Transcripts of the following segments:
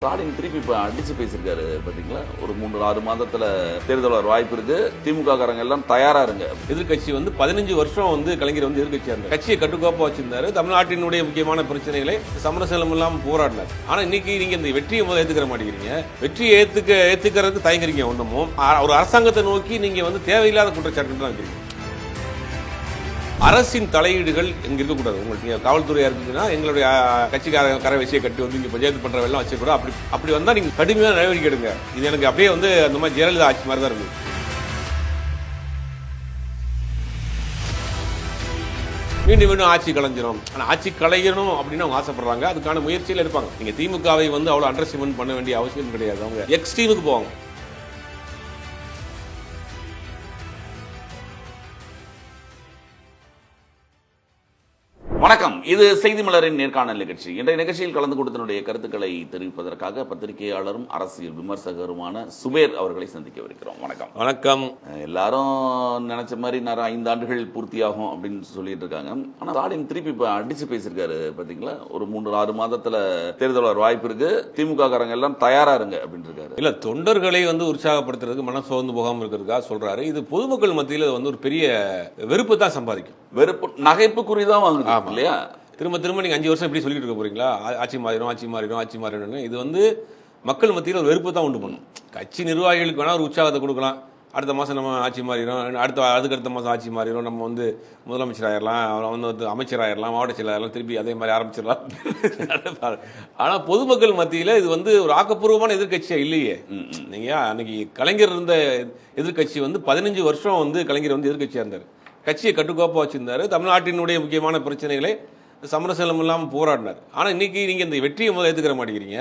ஸ்டாலின் திருப்பி இப்போ அடிச்சு பேசியிருக்காரு பார்த்தீங்களா? ஒரு 3-6 மாதத்துல தேர்தல் வர வாய்ப்பு இருக்கு, திமுக காரங்க எல்லாம் தயாரா இருங்க. எதிர்கட்சி 15 வருஷம் கலைஞர் எதிர்கட்சியா இருந்தார். கட்சியை கட்டுக்கோப்பா வச்சிருந்தாரு. தமிழ்நாட்டினுடைய முக்கியமான பிரச்சனைகளை சமரசலம் இல்லாமல் போராடினார். ஆனா இன்னைக்கு நீங்க இந்த வெற்றியை முதல்ல ஏத்துக்கிற மாட்டேங்கிறீங்க. வெற்றியை ஏத்துக்கிறதுக்கு தயங்குறீங்க. ஒண்ணுமும் ஒரு அரசாங்கத்தை நோக்கி நீங்க தேவையில்லாத குற்றச்சாட்டு தான் வைக்கிறீங்க. அரசின் தலையீடுகள் இங்க இருக்கக்கூடாது. உங்களுக்கு காவல்துறையா இருக்குன்னா எங்களுடைய கட்சிக்கார கரை வச்சியை கட்டி இங்க பஞ்சாயத்து பண்றவெல்லாம் வச்சுக்கூடாது. அப்படி வந்தா நீங்க கடுமையான நடவடிக்கை எடுங்க. இது எனக்கு அப்படியே அந்த மாதிரி ஜெயலலிதா ஆட்சி மாதிரி தான் இருந்தது. மீண்டும் ஆட்சி கலைஞ்சிடும். ஆனால் ஆட்சி கலையணும் அப்படின்னு அவங்க ஆசைப்படுறாங்க. அதுக்கான முயற்சியில் இருப்பாங்க. நீங்க திமுகவை அவ்வளோ அண்டர்ஸ்டிமேட் பண்ண வேண்டிய அவசியம் கிடையாது. அவங்க எக்ஸ்ட்ரீமுக்கு போவாங்க. வணக்கம், இது செய்தி மலரின் நேர்காணல் நிகழ்ச்சி. இன்றைய நிகழ்ச்சியில் கலந்து கொடுத்தனுடைய கருத்துக்களை தெரிவிப்பதற்காக பத்திரிகையாளரும் அரசியல் விமர்சகருமான சுபேர் அவர்களை சந்திக்கவிருக்கிறோம். வணக்கம். வணக்கம். எல்லாரும் நினைச்ச மாதிரி 5 ஆண்டுகள் பூர்த்தியாகும் அப்படின்னு சொல்லிட்டு இருக்காங்க. ஆனா ஸ்டாலின் திருப்பி இப்ப அடிச்சு பேசியிருக்காரு பாத்தீங்களா? ஒரு 3-6 மாதத்துல தேர்தல் வர வாய்ப்பு இருக்கு, திமுக காரங்க எல்லாம் தயாரா இருங்க அப்படின்னு இருக்காரு. இல்ல, தொண்டர்களை உற்சாகப்படுத்துறதுக்கு மனம் சோர்ந்து போகாம இருக்கிறதுக்காக சொல்றாரு. இது பொதுமக்கள் மத்தியில் ஒரு பெரிய வெறுப்பு தான் சம்பாதிக்கும். வெறுப்பு, நகைப்புக்குறிதான் வாங்குது இல்லையா? திரும்ப நீங்க 5 வருஷம் எப்படி சொல்லிட்டு இருக்க போறீங்களா? ஆட்சி மாறிடும். இது மக்கள் மத்தியில் ஒரு வெறுப்பு தான் உண்டு பண்ணும். கட்சி நிர்வாகிகளுக்கு வேணா ஒரு உற்சாகத்தை கொடுக்கலாம். அடுத்த மாசம் நம்ம ஆட்சி மாறிடும், அதுக்கடுத்த மாசம் ஆட்சி மாறிடும், நம்ம முதலமைச்சர் ஆயிடலாம், அமைச்சர் ஆயிடலாம், மாவட்ட செயலாளர்லாம் திருப்பி அதே மாதிரி ஆரம்பிச்சிடலாம். ஆனா பொதுமக்கள் மத்தியில இது ஒரு ஆக்கப்பூர்வமான எதிர்கட்சியா இல்லையே. நீங்க அன்னைக்கு கலைஞர் இருந்த எதிர்கட்சி 15 வருஷம் கலைஞர் எதிர்கட்சியா இருந்தார். கட்சியை கட்டுக்கோப்பா வச்சிருந்தாரு. தமிழ்நாட்டினுடைய முக்கியமான பிரச்சனைகளை சமரசலம் இல்லாமல் போராடினார். ஆனா இன்னைக்கு நீங்க இந்த வெற்றியை முதல்ல ஏத்துக்கிற மாட்டேங்கிறீங்க.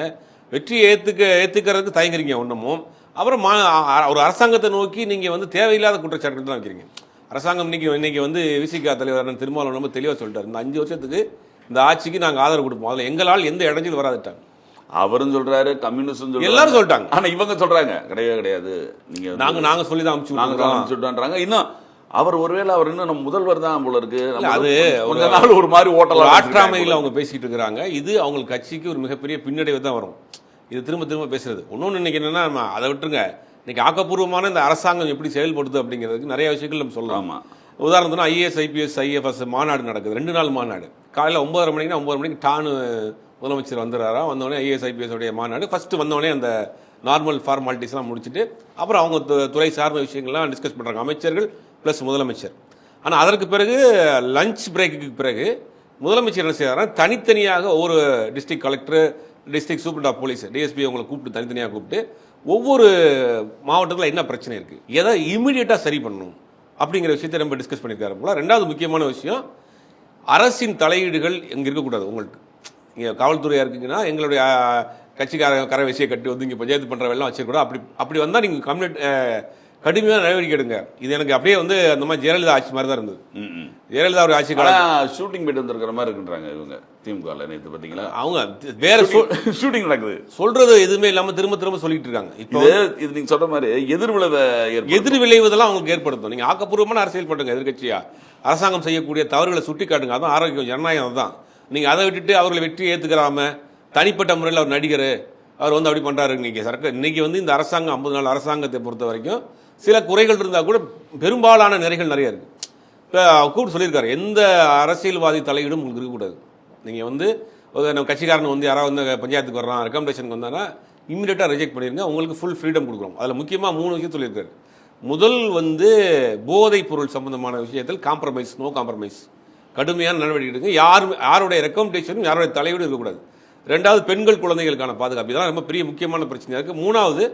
வெற்றியை ஏத்துக்கிறதுக்கு தயங்குறீங்க. ஒண்ணுமும் அப்புறம் ஒரு அரசாங்கத்தை நோக்கி நீங்க தேவையில்லாத குற்றச்சாட்டு தான் வைக்கிறீங்க. அரசாங்கம் இன்னைக்கு விசிகா தலைவர் திருமாவளவன் ரொம்ப தெளிவா சொல்லிட்டாரு, இந்த 5 வருஷத்துக்கு இந்த ஆட்சிக்கு நாங்க ஆதரவு கொடுப்போம், அதுல எங்களால் எந்த இடைஞ்சல் வராதுட்டாங்க. அவரும் சொல்றாரு, கம்யூனிஸ்ட் எல்லாரும் சொல்லிட்டாங்க. ஆனா இவங்க சொல்றாங்க கிடையாது, நீங்க நாங்க சொல்லி தான் அனுப்பிச்சுட்டாங்க. இன்னும் அவர் ஒருவேளை இன்னும் நம்ம முதல்வர் தான் போல இருக்கு. அது கொஞ்ச நாள் ஒரு மாதிரி ஓட்டலாம் ஆற்றாமையில் அவங்க பேசிட்டு இருக்கிறாங்க. இது அவங்க கட்சிக்கு ஒரு மிகப்பெரிய பின்னடைவு தான் வரும். இது திரும்ப பேசுறது. இன்னொன்று இன்னைக்கு என்னன்னா, அதை விட்டுருங்க, இன்னைக்கு ஆக்கப்பூர்வமான இந்த அரசாங்கம் எப்படி செயல்படுது அப்படிங்கிறதுக்கு நிறைய விஷயங்கள் நம்ம சொல்லலாம். உதாரணத்துனா IAS IPS IFS மாநாடு நடக்குது, 2 நாள் மாநாடு. காலையில் 9:30 மணிக்குன்னா 9:30 மணிக்கு டானு முதலமைச்சர் வந்துடுறாராம். வந்தோடனே IAS IPS உடைய மாநாடு ஃபர்ஸ்ட் வந்தோடனே அந்த நார்மல் ஃபார்மாலிட்டிஸ்லாம் முடிச்சுட்டு அப்புறம் அவங்க துறை சார்ந்த விஷயங்கள்லாம் டிஸ்கஸ் பண்ணுறாங்க, அமைச்சர்கள் ப்ளஸ் முதலமைச்சர். ஆனால் அதற்கு பிறகு லஞ்ச் பிரேக்குக்கு பிறகு முதலமைச்சர் என்ன செய்யறாரு, தனித்தனியாக ஒவ்வொரு district collector, district superintendent of police, DSP அவங்களை கூப்பிட்டு தனித்தனியாக கூப்பிட்டு ஒவ்வொரு மாவட்டத்தில் என்ன பிரச்சனை இருக்குது, எதை இமீடியட்டாக சரி பண்ணணும் அப்படிங்கிற விஷயத்தை நம்ம டிஸ்கஸ் பண்ணியிருக்காரு போல. 2வது முக்கியமான விஷயம், அரசின் தலையீடுகள் இங்கே இருக்கக்கூடாது. உங்களுக்கு இங்கே காவல்துறையாக இருக்குங்கன்னா எங்களுடைய கட்சிக்கார கரை வச்சியை கட்டி இங்கே பஞ்சாயத்து பண்ணுறவெல்லாம் வச்சிருக்கூடாது. அப்படி வந்தால் நீங்கள் கடுமையான நடவடிக்கை எடுங்க. இது எனக்கு அப்படியே அந்த மாதிரி ஜெயலலிதா ஆட்சி மாதிரி தான் இருந்தது. ஜெயலலிதா ஒரு ஆட்சி காலம் ஷூட்டிங் போயிட்டு வந்திருக்கிற மாதிரி இருக்குன்றாங்க இவங்க திமுக. நேற்று பார்த்தீங்களா, அவங்க வேற ஷூட்டிங் நடக்குது, சொல்றது எதுவுமே இல்லாம திரும்ப சொல்லிட்டு இருக்காங்க. இப்போ இது நீங்க சொல்ற மாதிரி எதிர்விளைவுதெல்லாம் அவங்களுக்கு ஏற்படுத்தும். நீங்க ஆக்கப்பூர்வமான அரசியல் பண்ணுங்க. எதிர்கட்சியா அரசாங்கம் செய்யக்கூடிய தவறுகளை சுட்டி காட்டுங்க. அதான் ஆரோக்கியம், ஜனநாயகம் தான். நீங்க அதை விட்டுட்டு அவர்களை வெற்றி ஏத்துக்கிறாம தனிப்பட்ட முறையில் அவர் நடிகர், அவர் அப்படி பண்றாரு. இன்னைக்கு இந்த அரசாங்கம் 50 நாள் அரசாங்கத்தை பொறுத்த வரைக்கும் சில குறைகள் இருந்தால் கூட பெரும்பாலான நிறைகள் நிறைய இருக்கு. இப்போ கூப்பிட்டு சொல்லியிருக்காரு, எந்த அரசியல்வாதி தலையீடும் உங்களுக்கு இருக்கக்கூடாது. நீங்கள் நம்ம கட்சிக்காரன் யாராவது பஞ்சாயத்துக்கு வர்றான், ரெக்கமெண்டேஷனுக்கு வந்தாங்கன்னா இமீடியட்டாக ரிஜெக்ட் பண்ணிருங்க, உங்களுக்கு ஃபுல் ஃப்ரீடம் கொடுக்குறோம். அதில் முக்கியமாக 3 விஷயம் சொல்லியிருக்காரு. முதல் போதைப் பொருள் சம்பந்தமான விஷயத்தில் காம்ப்ரமைஸ், நோ காம்ப்ரமைஸ், கடுமையான நடவடிக்கை எடுங்க. யாருடைய ரெக்கமெண்டேஷனும் யாருடைய தலையீடும் இருக்கக்கூடாது. 2வது பெண்கள் குழந்தைகளுக்கான பாதுகாப்பு, இதெல்லாம் ரொம்ப பெரிய முக்கியமான பிரச்சனையாக இருக்குது. 3வது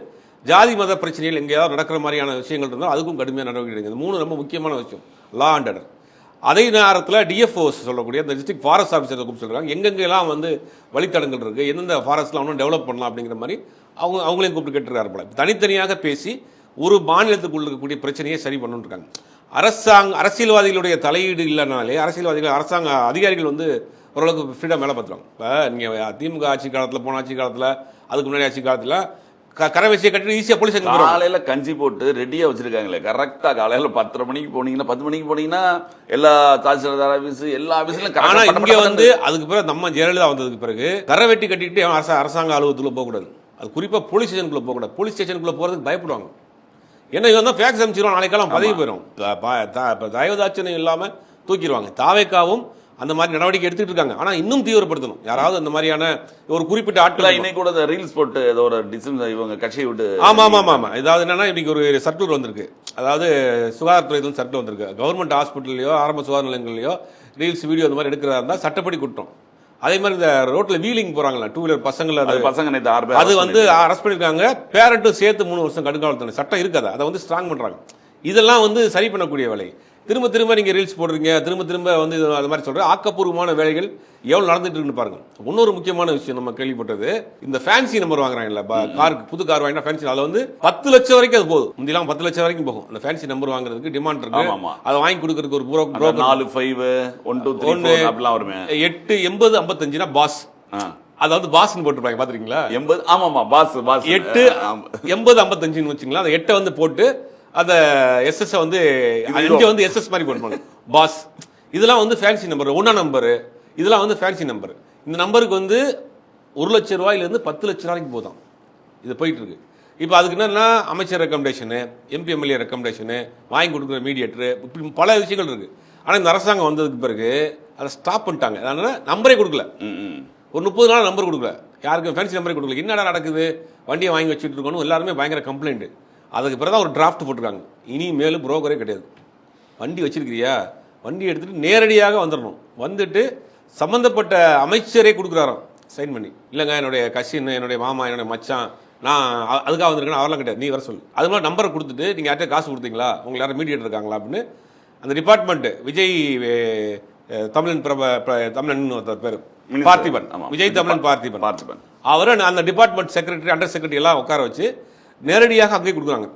ஜாதி மத பிரச்சனைகள் எங்கேயாவது நடக்கிற மாதிரியான விஷயங்கள் இருந்தால் அதுக்கும் கடுமையான நடவடிக்கை எடுங்க. 3 ரொம்ப முக்கியமான விஷயம், லா அண்ட் ஆர்டர். அதே நேரத்தில் DFOs சொல்லக்கூடிய அந்த டிஸ்ட்ரிக்ட் ஃபாரஸ்ட் ஆஃபீஸரை கூப்பிட்டு சொல்கிறாங்க, எங்கெங்கெல்லாம் வழித்தடங்கள் இருக்குது, எந்தெந்த ஃபாரஸ்ட்லாம் இன்னும் டெவலப் பண்ணலாம் அப்படிங்கிற மாதிரி அவங்களையும் கூப்பிட்டு கேட்டுருக்காரு போல. தனித்தனியாக பேசி ஒரு மாநிலத்துக்குள்ள இருக்கக்கூடிய பிரச்சனையை சரி பண்ணணுன்னு இருக்காங்க. அரசியல்வாதிகளுடைய தலையீடு இல்லைனாலே அரசாங்க அதிகாரிகள் ஓரளவுக்கு ஃப்ரீடம் மேலே பார்த்துருவாங்க. இப்போ நீங்கள் திமுக ஆட்சி காலத்தில், போன ஆட்சி காலத்தில், அதுக்கு முன்னாடி ஆட்சி காலத்தில் கரை வச்சு கட்டிட்டு ஈஸியா போலீஸ் ஸ்டேஷன் போயிடுவாங்க. காலையில கஞ்சி போட்டு ரெடியா வச்சிருக்காங்களே கரெக்டா காலையில 10:30 மணிக்கு போனீங்கன்னா 10 மணிக்கு போனீங்கன்னா எல்லா தாசில்தார் ஆபீஸ் எல்லா ஆபீஸ்லயும் ஆனா இங்க வந்து அதுக்கு பிறகு நம்ம ஜெயலலிதா வந்ததுக்கு பிறகு கரை வெட்டி கட்டிட்டு அரசாங்க அலுவலகத்துக்குள்ள போக கூடாது. அது குறிப்பா போலீஸ் ஸ்டேஷனுக்குள்ள போக கூடாது. போலீஸ் ஸ்டேஷனுக்குள்ள போறதுக்கு பயப்படுவாங்க. ஏன்னா இவன் தான் ஃபேக்ஸ் அனுப்பிச்சிருவான், நாளைக்கெல்லாம் பதவி போயிடும். தயவுதாட்சணம் இல்லாம தூக்கிடுவாங்க. தாவேக்காவும் அந்த மாதிரி நடவடிக்கை எடுத்துட்டு இருக்காங்க. ஆனா இன்னும் தீவிரப்படுத்தணும். யாராவது அந்த மாதிரியான ஒரு குறிப்பிட்ட ஆட்கள் இன்னைக்கு கூட ரீல்ஸ் போட்டு ஏதோ ஒரு டிசைன் இவங்க கட்சியை விட்டு ஆமா ஏதாவது என்னன்னா இன்னைக்கு ஒரு சர்க்குலர் வந்திருக்கு. அதாவது சுகாதாரத்துறையில சர்க்குலர் வந்திருக்கு. கவர்மெண்ட் ஹாஸ்பிட்டல்லையோ ஆரம்ப சுகாதார நிலையங்களையோ ரீல்ஸ் வீடியோ அந்த மாதிரி எடுக்கிறதா இருந்தா சட்டப்படி குற்றம். அதே மாதிரி இந்த ரோட்ல வீலிங் போறாங்களா 2 வீலர் பசங்க அது வந்து அரெஸ்ட் பண்ணிருக்காங்க. பேரண்ட்டும் சேர்த்து 3 வருஷம் கடுங்காவல் தண்டனை. சட்டம் இருக்காது, அதை வந்து ஸ்ட்ராங் பண்றாங்க. இதெல்லாம் வந்து சரி பண்ணக்கூடிய வேலை. திரும்ப நீங்க ரீல்ஸ் போடுறீங்க, திரும்ப வந்து அது மாதிரி சொல்ற ஆக்கப்பூர்வமான வேலைகள் எவ்வளவு நடந்துட்டு இருக்குன்னு பாருங்க. இன்னொரு முக்கியமான விஷயம் நம்ம கேள்விப்பட்டது, இந்த ஃபேன்சி நம்பர் வாங்குறாங்கல்ல, காருக்கு புது கார் வாங்கினா ஃபேன்சி, அதுல வந்து 10 லட்சம் வரைக்கும் அது போகுது. முந்திலாம் 10 லட்சம் வரைக்கும் போகும். அந்த ஃபேன்சி நம்பர் வாங்குறதுக்கு டிமாண்ட் இருக்கு. அதை வாங்கி கொடுக்கறதுக்கு ஒரு புரோக்கர் 4 5 1 2 3 4 அப்படிலாம் வருமே. 8 80 55னா பாஸ், அதாவது பாஸ்னு போட்டுருப்பாங்க பாத்துறீங்களா? 80 ஆமாமா பாஸ் 8 80 55ன்னு வச்சுங்களா. அந்த 8 வந்து போட்டு அந்த எஸ்எஸ் வந்து இங்க வந்து எஸ்எஸ் மாதிரி போட்டுப்பாங்க பாஸ். இதெல்லாம் வந்து ஃபேன்சி நம்பர். 1 நம்பர் இதெல்லாம் வந்து ஃபேன்சி நம்பர். இந்த நம்பருக்கு வந்து 1 லட்சம் ரூபாயிலிருந்து 10 லட்சம் ரூபாய்க்கு போதும் இது போயிட்டு இருக்கு. இப்போ அதுக்கு என்னன்னா அமைச்சர் ரெக்கமெண்டேஷனு, எம்பி எம்எல்ஏ ரெக்கமெண்டேஷனு, வாங்கி கொடுக்குற மீடியேட்டர், இப்படி பல விஷயங்கள் இருக்கு. ஆனால் இந்த அரசாங்கம் வந்ததுக்கு பிறகு அதை ஸ்டாப் பண்ணிட்டாங்க. அதனால நம்பரே கொடுக்கல. ஒரு 30 நாள் நம்பர் கொடுக்கல, யாருக்கும் ஃபேன்சி நம்பரே கொடுக்கல. என்னடா நடக்குது, வண்டியை வாங்கி வச்சுட்டு இருக்கணும், எல்லாருமே பயங்கர கம்ப்ளைண்ட். அதுக்கு பிறகு ஒரு டிராஃப்ட் போட்டிருக்காங்க, இனி மேலும் புரோக்கரே கிடையாது. வண்டி வச்சிருக்கிறியா, வண்டி எடுத்துட்டு நேரடியாக வந்துடணும். வந்துட்டு சம்பந்தப்பட்ட அமைச்சரே கொடுக்குறாராம் சைன் பண்ணி. இல்லைங்க என்னுடைய கசின், என்னுடைய மாமா, என்னுடைய மச்சான், நான் அதுக்காக வந்திருக்கேன், அவரெல்லாம் கிடையாது, நீ வர சொல்லு. அது மாதிரி நம்பரை கொடுத்துட்டு நீங்கள் யார்கிட்ட காசு கொடுத்தீங்களா, உங்களுக்கு யாரும் மீடியேட்டர் இருக்காங்களா அப்படின்னு அந்த டிபார்ட்மெண்ட் விஜய் தமிழன் தமிழன் பேர் பார்த்திபன், விஜய் தமிழன் பார்த்திபன் அவர் அந்த டிபார்ட்மெண்ட் செக்ரட்டரி, அண்டர் செக்ரட்டரி எல்லாம் உட்கார வச்சு நேரடியாக அங்கே கொடுக்குறாங்க.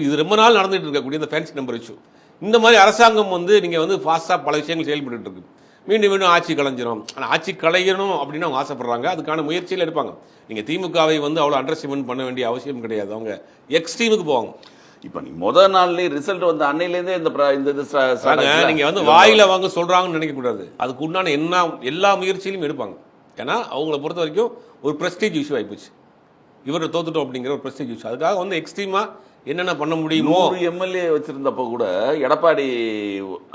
இது ரொம்ப நாள் நடந்துட்டு இருக்கக்கூடிய இந்த ஃபேன்சி நம்பர் இஷ்யூ. இந்த மாதிரி அரசாங்கம் வந்து நீங்கள் வந்து ஃபாஸ்ட்டாக பல விஷயங்கள் செயல்பட்டு இருக்கு. மீண்டும் ஆட்சி கலைஞ்சிடும். ஆனால் ஆட்சி கலையணும் அப்படின்னு அவங்க ஆசைப்படுறாங்க, அதுக்கான முயற்சியில் எடுப்பாங்க. நீங்கள் திமுகவை வந்து அவ்வளோ அண்டர்ஸ்டிமேட் பண்ண வேண்டிய அவசியம் கிடையாது. அவங்க எக்ஸ்ட்ரீமுக்கு போவாங்க. இப்போ நீ முதல் நாள்லேயே ரிசல்ட் வந்து அன்னையிலேருந்தே நீங்கள் வந்து வாயில வாங்க சொல்கிறாங்கன்னு நினைக்கக்கூடாது. அதுக்கு உண்டான எல்லா முயற்சியிலும் எடுப்பாங்க. ஏன்னா அவங்கள பொறுத்த வரைக்கும் ஒரு ப்ரெஸ்டீஜ் இஷ்யூ ஆகிப்போச்சு. இவரை தோத்துட்டோம் அப்படிங்கிற ஒரு ப்ரெஸ்டீஜ் இஷ்யூ. அதுக்காக வந்து எக்ஸ்ட்ரீமா என்னென்ன பண்ண முடியுமோ. எம்எல்ஏ வச்சிருந்தப்போ கூட எடப்பாடி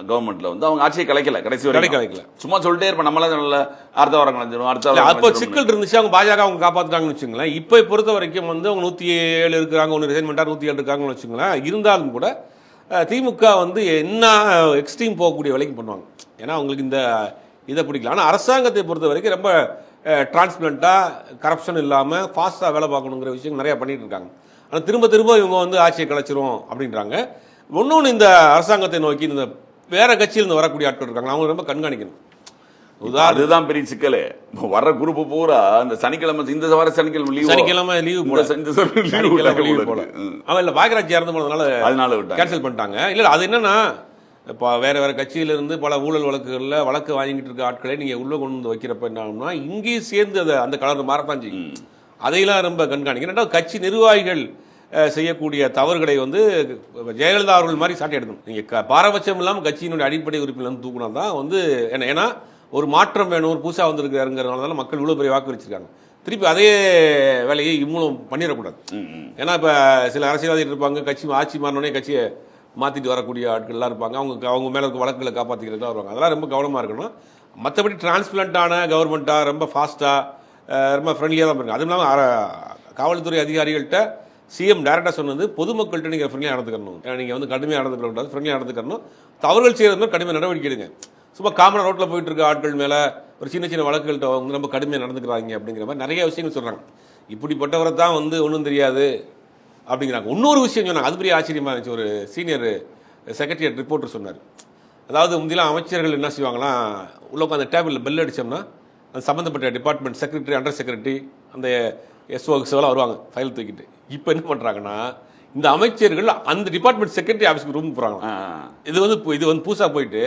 கவர்மெண்ட்ல வந்து அவங்க ஆட்சியை கலைக்கல, கடைசி வரை கலைக்கல. சும்மா சொல்லிட்டே இருப்பேன், நம்மளால அடுத்த வாரம் கலைஞ்சிடும், அடுத்த வாரம். அப்போ சிக்கல் இருந்துச்சு, அவங்க பாஜக அவங்க காப்பாத்துட்டாங்கன்னு வச்சுங்களேன். இப்போ பொறுத்த வரைக்கும் வந்து அவங்க 107 இருக்கிறாங்க, ஒன்று ரிசைன்மெண்டா 107 இருக்காங்கன்னு வச்சுங்களேன். இருந்தாலும் கூட திமுக வந்து என்ன எக்ஸ்ட்ரீம் போகக்கூடிய வேலைக்கு பண்ணுவாங்க. ஏன்னா அவங்களுக்கு இந்த இதை பிடிக்கல. ஆனால் அரசாங்கத்தை பொறுத்த வரைக்கும் ரொம்ப டிரான்ஸ்பரண்டாக, கரப்ஷன் இல்லாமல் ஃபாஸ்ட்டாக வேலை பார்க்கணுங்கிற விஷயம் நிறையா பண்ணிட்டு இருக்காங்க. ஆனால் திரும்ப இவங்க வந்து ஆட்சியை கலைச்சிரும் அப்படின்றாங்க. இன்னொன்று, இந்த அரசாங்கத்தை நோக்கி இந்த வேற கட்சியிலிருந்து வரக்கூடிய ஆட்கள் இருக்காங்க, அவங்க ரொம்ப கண்காணிக்கணும். அதுதான் பெரிய சிக்கலே. வர்ற குரூப் பூரா இந்த சனிக்கிழமை, இந்த வார சனிக்கிழமை லீவு போல அவன் இல்லை பாக்கியராஜ் இறந்து போனதுனால அதனால கேன்சல் பண்ணிட்டாங்க. இல்லை அது என்னன்னா, இப்போ வேற கட்சியிலிருந்து பல ஊழல் வழக்குகளில் வழக்கு வாங்கிட்டு இருக்க ஆட்களை நீங்கள் உள்ளே கொண்டு வந்து வைக்கிறப்ப என்னன்னா, இங்கேயும் சேர்ந்து அந்த கலர் மாறத்தான் செய்யும். அதையெல்லாம் ரொம்ப கண்காணிக்கணும். ரெண்டாவது, கட்சி நிர்வாகிகள் செய்யக்கூடிய தவறுகளை வந்து ஜெயலலிதா அவர்கள் மாதிரி சாட்டி எடுக்கணும். நீங்கள் பாரபட்சம் இல்லாமல் கட்சியினுடைய அடிப்படை உறுப்பினர் தூக்கினா தான் வந்து ஏன்னா ஒரு மாற்றம் வேணும், ஒரு புதுசாக வந்திருக்காருங்கிறதுனால மக்கள் இவ்வளோ பெரிய வாக்கு வச்சிருக்காங்க. திருப்பி அதே வேலையை இவ்வளோ பண்ணிடக்கூடாது. ஏன்னா இப்போ சில அரசியல்வாதிகள் இருப்பாங்க, கட்சி ஆட்சி மாறினோடனே கட்சியை மாற்றிட்டு வரக்கூடிய ஆட்கள்லாம் இருப்பாங்க. அவங்க மேலே இருக்க வழக்குகளை காப்பாற்றிக்கிறதா வருவாங்க. அதெல்லாம் ரொம்ப கவனமாக இருக்கணும். மற்றபடி டிரான்ஸ்பிளண்டான கவர்மெண்ட்டாக ரொம்ப ஃபாஸ்ட்டாக ரொம்ப ஃப்ரெண்ட்லியாக தான் இருக்காங்க. அதுவும் இல்லாமல் காவல்துறை அதிகாரிகள்கிட்ட சிஎம் டேரக்டாக சொன்னது, பொதுமக்கள்கிட்ட நீங்கள் ஃப்ரெண்ட்லியாக நடந்துக்கணும், நீங்கள் வந்து கடுமையாக நடந்துக்கூடாது, ஃப்ரெண்ட்லியாக நடந்துக்கணும், தவறுகள் செய்கிறது மாதிரி கடுமையாக நடவடிக்கை எடுங்க. சும்மா காமனாக ரோட்டில் போயிட்டு இருக்க ஆட்கள் மேலே ஒரு சின்ன வழக்குகள்கிட்ட வந்து ரொம்ப கடுமையாக நடந்துக்கிறாங்க அப்படிங்கிற மாதிரி நிறைய விஷயங்கள் சொல்கிறாங்க. இப்படிப்பட்டவரை தான் வந்து ஒன்றும் தெரியாது அப்படிங்கிறாங்க. இன்னொரு விஷயம் சொன்னாங்க, அது பெரிய ஆச்சரியமாக இருந்துச்சு. ஒரு சீனியர் செக்ரட்டரியேட் ரிப்போர்ட்டர் சொன்னார். அதாவது முந்திலாம் அமைச்சர்கள் என்ன செய்வாங்கன்னா, உள்ள உட்காந்து டேபிளில் பெல் அடித்தோம்னா அந்த சம்மந்தப்பட்ட டிபார்ட்மெண்ட் செக்ரட்டரி, அண்டர் செக்ரட்டரி, அந்த எஸ்ஓஎல்லாம் வருவாங்க ஃபைல் தூக்கிட்டு. இப்போ என்ன பண்ணுறாங்கன்னா, இந்த அமைச்சர்கள் அந்த டிபார்ட்மெண்ட் செக்ரட்டரி ஆஃபீஸ்க்கு ரூம் போகிறாங்க. இது வந்து புதுசாக போயிட்டு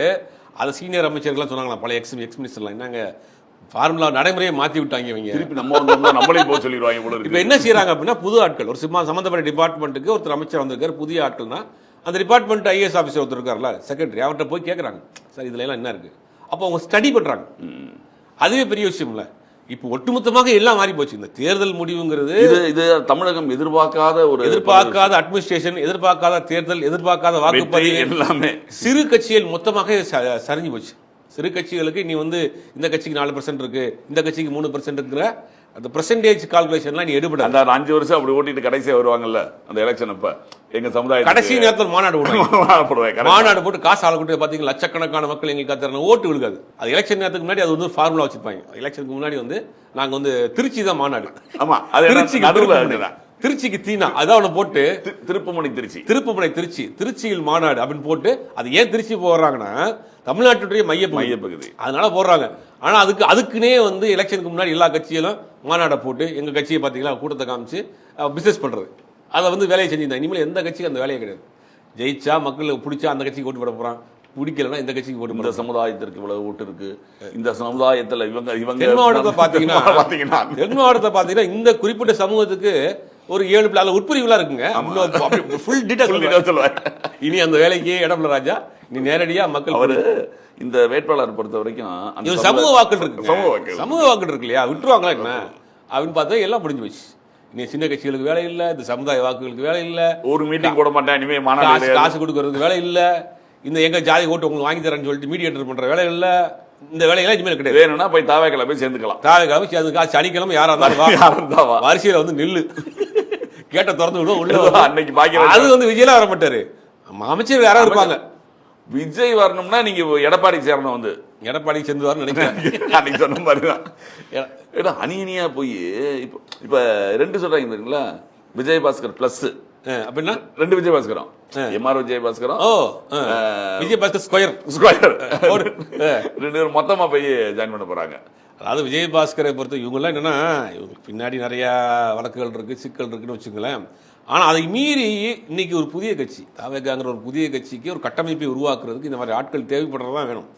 அதை சீனியர் அமைச்சர்கள்லாம் சொன்னாங்களா, பழைய எக்ஸ் மினிஸ்டர்லாம், என்னங்க ஃபார்முலா நடைமுறையை மாத்தி விட்டாங்க இவங்க. திருப்பி நம்ம வந்தோம்னா நம்மளே போக சொல்லிடுவாங்க போல இப்போ இருக்கு. என்ன செய்யறாங்க அப்படின்னா, புது ஆட்கள் ஒரு சம்பந்தப்பட்ட டிபார்ட்மெண்ட்டுக்கு ஒருத்தர் அமைச்சர் வந்திருக்காரு, புதிய ஆட்கள்னா அந்த டிபார்ட்மெண்ட் ஐஏஎஸ் ஆஃபீஸர் ஒருத்தர் இருக்காருல்ல, செக்ரட்டரி, அவர்கிட்ட போய் கேட்குறாங்க, சார் இதுல எல்லாம் என்ன இருக்கு, அப்போ அவங்க ஸ்டடி பண்றாங்க. அதுவே பெரிய விஷயம் இல்ல. இப்போ ஒட்டுமொத்தமாக எல்லாம் மாறி போச்சு. இந்த தேர்தல் முடிவுங்கிறது இது தமிழகம் எதிர்பார்க்காத அட்மினிஸ்ட்ரேஷன், எதிர்பார்க்காத தேர்தல், எதிர்பார்க்காத வாக்குப்பதிவு எல்லாமே சிறு கட்சிகள் மொத்தமாக சரிஞ்சு போச்சு. சிறு கட்சிகளுக்கு நீ வந்து இந்த கட்சிக்கு 4% இருக்கு, இந்த கட்சிக்கு 3% இருக்கிற அந்த பெர்சன்டேஜ் கால்குலேஷன்லாம் நீ எடுபட. அந்த 5 வருஷம் அப்படி ஓட்டிட்டு கடைசியா வருவாங்கல்ல அந்த எலெக்ஷன் அப்ப எங்க சமுதாயம் கடைசி நேரத்தில் மாநாடு போடுவாங்க. மாநாடு போட்டு காசு ஆள கூட்டி பாத்தீங்கன்னா லட்சக்கணக்கான மக்கள் எங்களுக்கு தர ஓட்டு விழுகாது. அது எலெக்ஷன் நேரத்துக்கு முன்னாடி அது வந்து ஃபார்முலா வச்சிருப்பாங்க. எலெக்ஷனுக்கு முன்னாடி வந்து நாங்க வந்து திருச்சி தான் மாநாடு. ஆமா, அது திருச்சிக்கு தீனா அதான் அவனை போட்டு திருப்புமுனை திருச்சியில் மாநாடு அப்படின்னு போட்டு, அது ஏன் திருச்சி போடுறாங்கன்னா தமிழ்நாட்டுடைய மையப்பகுதி அதனால போடுறாங்க. ஆனா அதுக்குன்னே வந்து எலெக்ஷனுக்கு முன்னாடி எல்லா கட்சிகளும் மாநாடை போட்டு எங்க கட்சியை பாத்தீங்களா கூட்டத்தை காமிச்சு பிசினஸ் பண்றது, அதை வந்து வேலையை செஞ்சிருந்தாங்க. இனிமேல் எந்த கட்சிக்கு அந்த வேலையை கிடையாது. ஜெயிச்சா மக்களுக்கு பிடிச்சா அந்த கட்சிக்கு ஓட்டு போட போறான், பிடிக்கலன்னா இந்த கட்சிக்கு ஓட்டு. இந்த சமுதாயத்திற்கு இவ்வளவு ஓட்டு இருக்கு, இந்த சமுதாயத்துல இவங்க தென் மாவட்டத்தை பாத்தீங்கன்னா இந்த குறிப்பிட்ட சமூகத்துக்கு ஒரு 7 உட்பிரிவுகளா இருக்குங்க. ஃபுல் டீடைல் சொல்லுவாங்க. இனி அந்த வேலைக்கு இடம்ல ராஜா, நீ நேரடியா மக்கள் அவரு இந்த வேட்பாளர் பொறுத்த வரைக்கும் சமூக வாக்கள் இருக்கு, சமூக வாக்கள் இருக்கு இல்லையா, விட்டுருவாங்களா என்ன அப்படின்னு பார்த்தா எல்லாம் முடிஞ்சு போச்சு. இனி சின்ன கட்சிகளுக்கு வேலை இல்ல, இந்த சமுதாய வாக்குகளுக்கு வேலை இல்ல, ஒரு மீட்டிங் போட மாட்டேன், இனிமே காசு கொடுக்கறதுக்கு வேலை இல்ல, இந்த எங்க ஜாதி ஓட்டு உங்களுக்கு வாங்கி தரேன்னு சொல்லிட்டு மீடியேட்டர் பண்ற வேலை இல்ல, இந்த வேலையெல்லாம் இனிமேல் கிடையாது. வேணும்னா போய் தாவேக்கிழமை போய் சேர்ந்துக்கலாம். தாவேக்கிழமை சேர்ந்து சனிக்கிழமை யாரா இருந்தாலும் வரிசையில வந்து நில்லு, கேட்ட திறந்து விடுவோம் உள்ள. அன்னைக்கு பாக்கி அது வந்து விஜயலாம் வர மாட்டாரு, அமைச்சர் யாராவது இருப்பாங்க. விஜய் வரணும்னா நீங்க எடப்பாடி சேரணும், வந்து எடப்பாடி சேர்ந்து வரணும் நினைக்கிறேன். அன்னைக்கு சொன்ன மாதிரிதான் அணியணியா போய் இப்ப 2 சொல்றாங்க, விஜயபாஸ்கர் பிளஸ் அப்படின்னா 2 விஜயபாஸ்கரம், எம்ஆர் விஜயபாஸ்கரம், விஜயபாஸ்கர் ஸ்கொயர் 2 பேரும் மொத்தமா போய் ஜாயின் பண்ண போறாங்க. அதாவது விஜயபாஸ்கரை பொறுத்த இவங்க எல்லாம் என்னன்னா, இவங்களுக்கு பின்னாடி நிறைய வழக்குகள் இருக்கு, சிக்கல் இருக்குன்னு வச்சுங்களேன். ஆனா அதை மீறி இன்னைக்கு ஒரு புதிய கட்சி தாவேகாங்கிற ஒரு புதிய கட்சிக்கு ஒரு கட்டமைப்பை உருவாக்குறதுக்கு இந்த மாதிரி ஆட்கள் தேவைப்படுறதா வேணும்.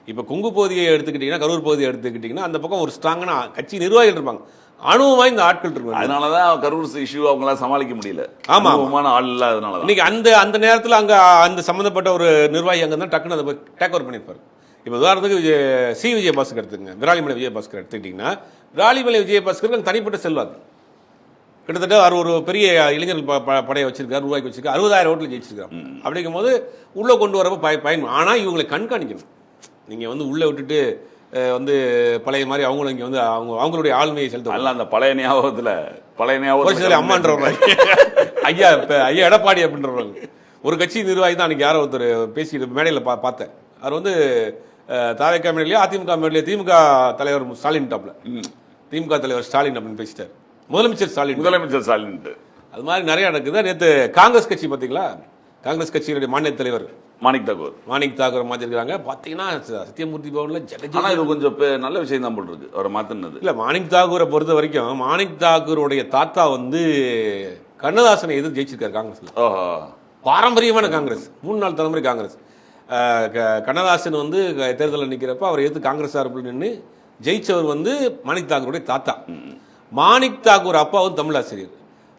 இப்ப கொங்கு பகுதியை எடுத்துக்கிட்டீங்கன்னா, கரூர் பகுதியை எடுத்துக்கிட்டீங்கன்னா, அந்த பக்கம் ஒரு ஸ்ட்ராங்கான கட்சி நிர்வாகிகள் இருப்பாங்க, அனுபவமா இந்த ஆட்கள் இருப்பாங்க. அதனாலதான் கரூர் இஷ்யூ அவங்களால சமாளிக்க முடியல. ஆமா, ஆள் இல்ல. அதனால இன்னைக்கு அந்த நேரத்தில் அங்க அந்த சம்பந்தப்பட்ட ஒரு நிர்வாகி அங்க தான் டக்குன்னு அதை டேக் ஓவர் பண்ணிருப்பாரு. இப்போ உதாரணத்துக்கு விஜயபாஸ்கர் எடுத்துங்க, விராலிமலை விஜயபாஸ்கர் எடுத்துக்கிட்டீங்கன்னா, விராலிமலை விஜயபாஸ்கருக்கு தனிப்பட்ட செல்வாக்கு கிட்டத்தட்ட அவர் ஒரு பெரிய இளைஞர்கள் படையை வச்சிருக்காரு, உருவாக்கி வச்சிருக்காரு, 60,000 ஓட்டில் ஜெயிச்சிருக்காரு. அப்படிங்கும் போது உள்ள கொண்டு வரப்போ பயன். ஆனா இவங்களை கண்காணிக்கணும். நீங்க வந்து உள்ள விட்டுட்டு வந்து பழைய மாதிரி அவங்களும் இங்க வந்து அவங்களுடைய ஆளுமையை செலுத்த அந்த பழைய ஞாபகத்துல அம்மான்றவங்க ஐயா எடப்பாடி அப்படின்றவங்க ஒரு கட்சி நிர்வாகி தான் அன்னைக்கு யாரோ ஒருத்தர் பேசிட்டு மேடையில் பார்த்தேன். அவர் வந்து தாவேகா மேடையிலேயே அதிமுக மேடையிலேயே திமுக தலைவர் ஸ்டாலின் டாப்ல திமுக தலைவர் ஸ்டாலின் அப்படின்னு பேசிட்டார். முதலமைச்சர் ஸ்டாலின் அது மாதிரி நிறைய நடக்குது. நேற்று காங்கிரஸ் கட்சி பார்த்தீங்களா, காங்கிரஸ் கட்சியினுடைய மாநில தலைவர் மாணிக் தாக்கூர் மாத்திருக்காங்க. பாத்தீங்கன்னா சத்தியமூர்த்தி பவன்ல இது கொஞ்சம் நல்ல விஷயம் தான் போட்டுருக்கு அவரை மாத்தினது. இல்ல, மாணிக் தாக்கூரை பொறுத்த வரைக்கும் மாணிக் தாக்கூருடைய தாத்தா வந்து கண்ணதாசனை எதிர்த்து ஜெயிச்சிருக்காரு காங்கிரஸ்ல. பாரம்பரியமான காங்கிரஸ், 3-4 தலைமுறை காங்கிரஸ். கண்ணதாசன் வந்து தேர்தலில் நிற்கிறப்ப அவரை எதிர்த்து காங்கிரஸ் சார்பில் நின்று ஜெயிச்சவர் வந்து மாணிக் தாக்கூருடைய தாத்தா. மாணிக் தாக்கூர் அப்பா வந்து தமிழாசிரியர்.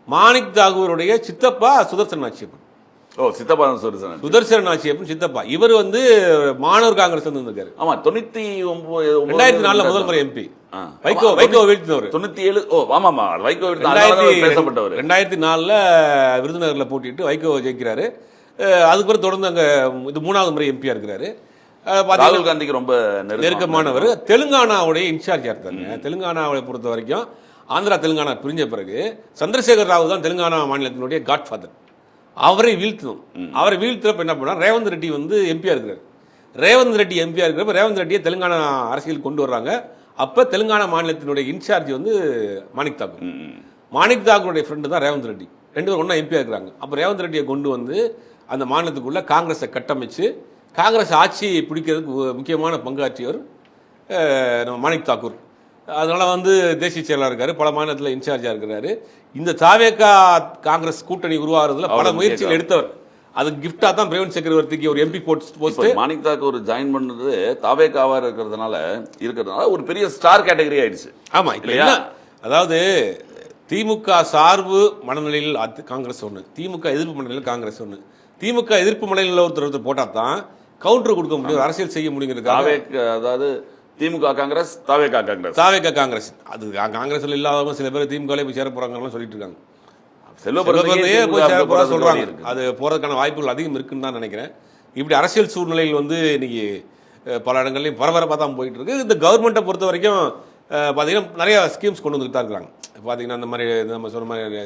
மாணிக் தாக்கூருடைய சித்தப்பா சுதர்சன் ஆட்சியப்பன். சுதர்சன் ஆட்சியப்பன் சித்தப்பா. இவர் வந்து மாணவர் காங்கிரஸ் இருந்திருக்காரு. ஆமா, 2004 முதல் முறை எம்பி. வைகோ வீழ்த்தினவர் 97. வைகோ 2004 விருதுநகர்ல போட்டிட்டு வைகோ ஜெயிக்கிறாரு. அதுக்கு பிறகு தொடர்ந்து அங்க இது 3வது முறை எம்பியா இருக்கிறாரு. ராகுல் காந்திக்கு ரொம்ப நெருக்கமானவர். தெலுங்கானாவுடைய இன்சார்ஜா இருக்காங்க. தெலுங்கானாவை பொறுத்த வரைக்கும் ஆந்திரா தெலுங்கானா பிரிஞ்ச பிறகு சந்திரசேகர் ராவ் தான் தெலுங்கானா மாநிலத்தினுடைய காட்ஃபாதர். அவரை வீழ்த்தணும். அவரை வீழ்த்துறப்ப என்ன பண்ணா, ரேவந்த் ரெட்டி வந்து எம்பியா இருக்கிறார். ரேவந்த் ரெட்டி எம்பியா இருக்கிறப்ப ரேவந்த் ரெட்டியை தெலுங்கானா அரசியல் கொண்டு வர்றாங்க. அப்ப தெலுங்கானா மாநிலத்தினுடைய இன்சார்ஜ் வந்து மாணிக் தாக்கூர். மாணிக் தாக்கூருடைய ஃப்ரெண்டு தான் ரேவந்த் ரெட்டி. 2 பேரும் ஒன்னா எம்பியா இருக்கிறாங்க. அப்ப ரேவந்த் ரெட்டியை கொண்டு வந்து அந்த மாநிலத்துக்குள்ள காங்கிரஸை கட்டமைச்சு காங்கிரஸ் ஆட்சியை பிடிக்கிறதுக்கு முக்கியமான பங்காற்றியவர் நம்ம மாணிக் தாக்கூர். அதனால வந்து தேசிய செயலாளர் இருக்காரு, பல மாநிலத்தில் இன்சார்ஜா இருக்கிறாரு. இந்த தாவேகா காங்கிரஸ் கூட்டணி உருவாகிறதுல பல முயற்சிகள் எடுத்தவர். அது கிஃப்டா தான் பிரவீன் சக்கரவர்த்திக்கு ஒரு MP post. Manik Thakur join பண்ணது தாவேகாவா இருக்கிறதுனால ஒரு பெரிய ஸ்டார் கேட்டகரி ஆயிடுச்சு. ஆமா, இல்லையா? அதாவது திமுக சார்பு மனநிலையில் காங்கிரஸ் ஒன்று, திமுக எதிர்ப்பு மனநிலையில் காங்கிரஸ் ஒன்று. திமுக எதிர்ப்பு மனநிலையில் ஒருத்தர் போட்டா தான் கவுண்டர் கொடுக்க முடியும், அரசியல் செய்ய முடியுங்கிறது. அதாவது திமுக காங்கிரஸ், தாவேகா காங்கிரஸ், தாவேகா காங்கிரஸ். அது காங்கிரஸ்ல இல்லாதவங்க சில பேர் திமுகலே போய் சேர போறாங்கன்னு சொல்லிட்டு இருக்காங்க. செல்வபிரந்தையே போய் சேர போறா சொல்றாங்க. அது போறதுக்கான வாய்ப்புகள் அதிகம் இருக்குன்னு தான் நினைக்கிறேன். இப்படி அரசியல் சூழ்நிலையில் வந்து இன்னைக்கு பல இடங்கள்லையும் பரபரப்பாக தான் போயிட்டு இருக்கு. இந்த கவர்மெண்ட்டை பொறுத்த வரைக்கும் பார்த்தீங்கன்னா நிறைய ஸ்கீம்ஸ் கொண்டு வந்துட்டு தான் இருக்கிறாங்க. பார்த்தீங்கன்னா இந்த மாதிரி நம்ம சொன்ன மாதிரி